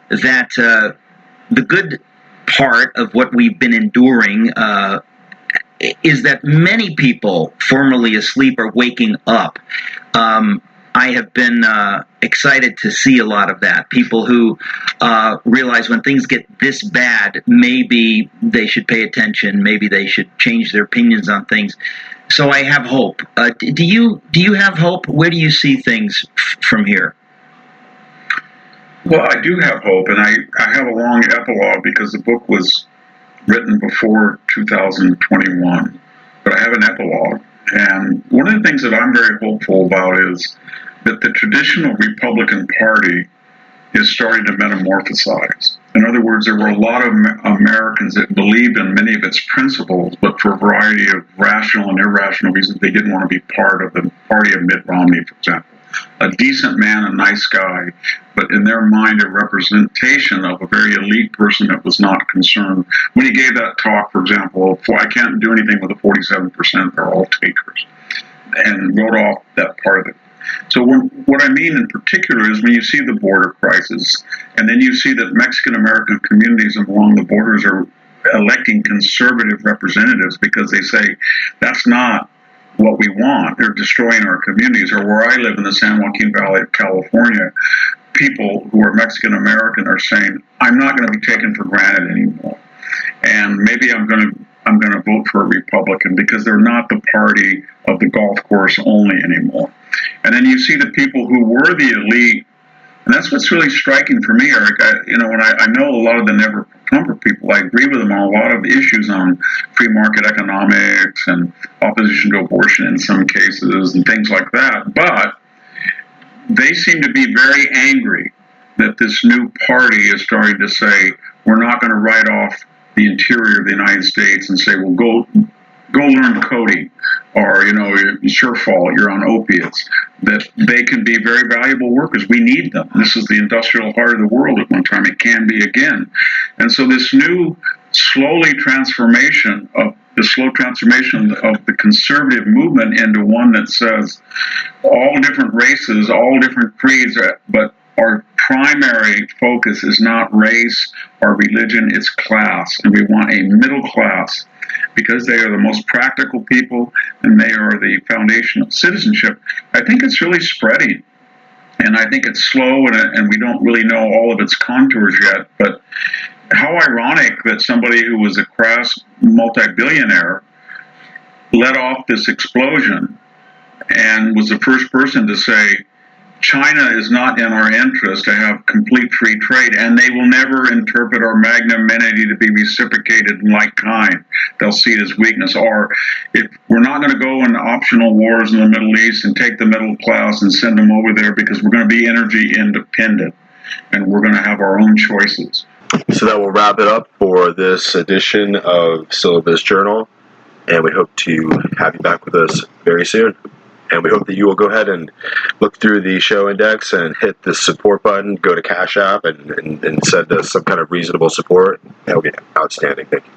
that the good part of what we've been enduring is that many people formerly asleep are waking up. I have been excited to see a lot of that. People who realize when things get this bad, maybe they should pay attention. Maybe they should change their opinions on things. So I have hope. Do you have hope? Where do you see things from here? Well, I do have hope, and I have a long epilogue because the book was written before 2021, but I have an epilogue. And one of the things that I'm very hopeful about is that the traditional Republican Party is starting to metamorphosize. In other words, there were a lot of Americans that believed in many of its principles, but for a variety of rational and irrational reasons, they didn't want to be part of the party of Mitt Romney, for example. A decent man, a nice guy, but in their mind a representation of a very elite person that was not concerned. When he gave that talk, for example, I can't do anything with the 47%, they're all takers, and wrote off that part of it. So what I mean in particular is when you see the border crisis, and then you see that Mexican-American communities along the borders are electing conservative representatives because they say, that's not what we want. They're destroying our communities. Or where I live in the San Joaquin Valley of California, people who are Mexican-American are saying, I'm not going to be taken for granted anymore. And maybe I'm going to vote for a Republican because they're not the party of the golf course only anymore. And then you see the people who were the elite, and that's what's really striking for me, Eric. When I know a lot of the Never Trumper people, I agree with them on a lot of issues on free market economics and opposition to abortion in some cases and things like that. But they seem to be very angry that this new party is starting to say, we're not going to write off the interior of the United States and say, well, go learn coding, or, it's your fault, you're on opiates, that they can be very valuable workers. We need them. This is the industrial heart of the world at one time. It can be again. And so this new slow transformation of the conservative movement into one that says all different races, all different creeds, but our primary focus is not race or religion, it's class. And we want a middle class because they are the most practical people and they are the foundation of citizenship. I think it's really spreading. And I think it's slow and we don't really know all of its contours yet. But how ironic that somebody who was a crass multi-billionaire led off this explosion and was the first person to say, China is not in our interest to have complete free trade, and they will never interpret our magnanimity to be reciprocated in like kind. They'll see it as weakness. Or if we're not going to go in optional wars in the Middle East and take the middle class and send them over there, because we're going to be energy independent and we're going to have our own choices. So that will wrap it up for this edition of Syllabus Journal, and we hope to have you back with us very soon. And we hope that you will go ahead and look through the show index and hit the support button, go to Cash App, and send us some kind of reasonable support. That would be outstanding. Thank you.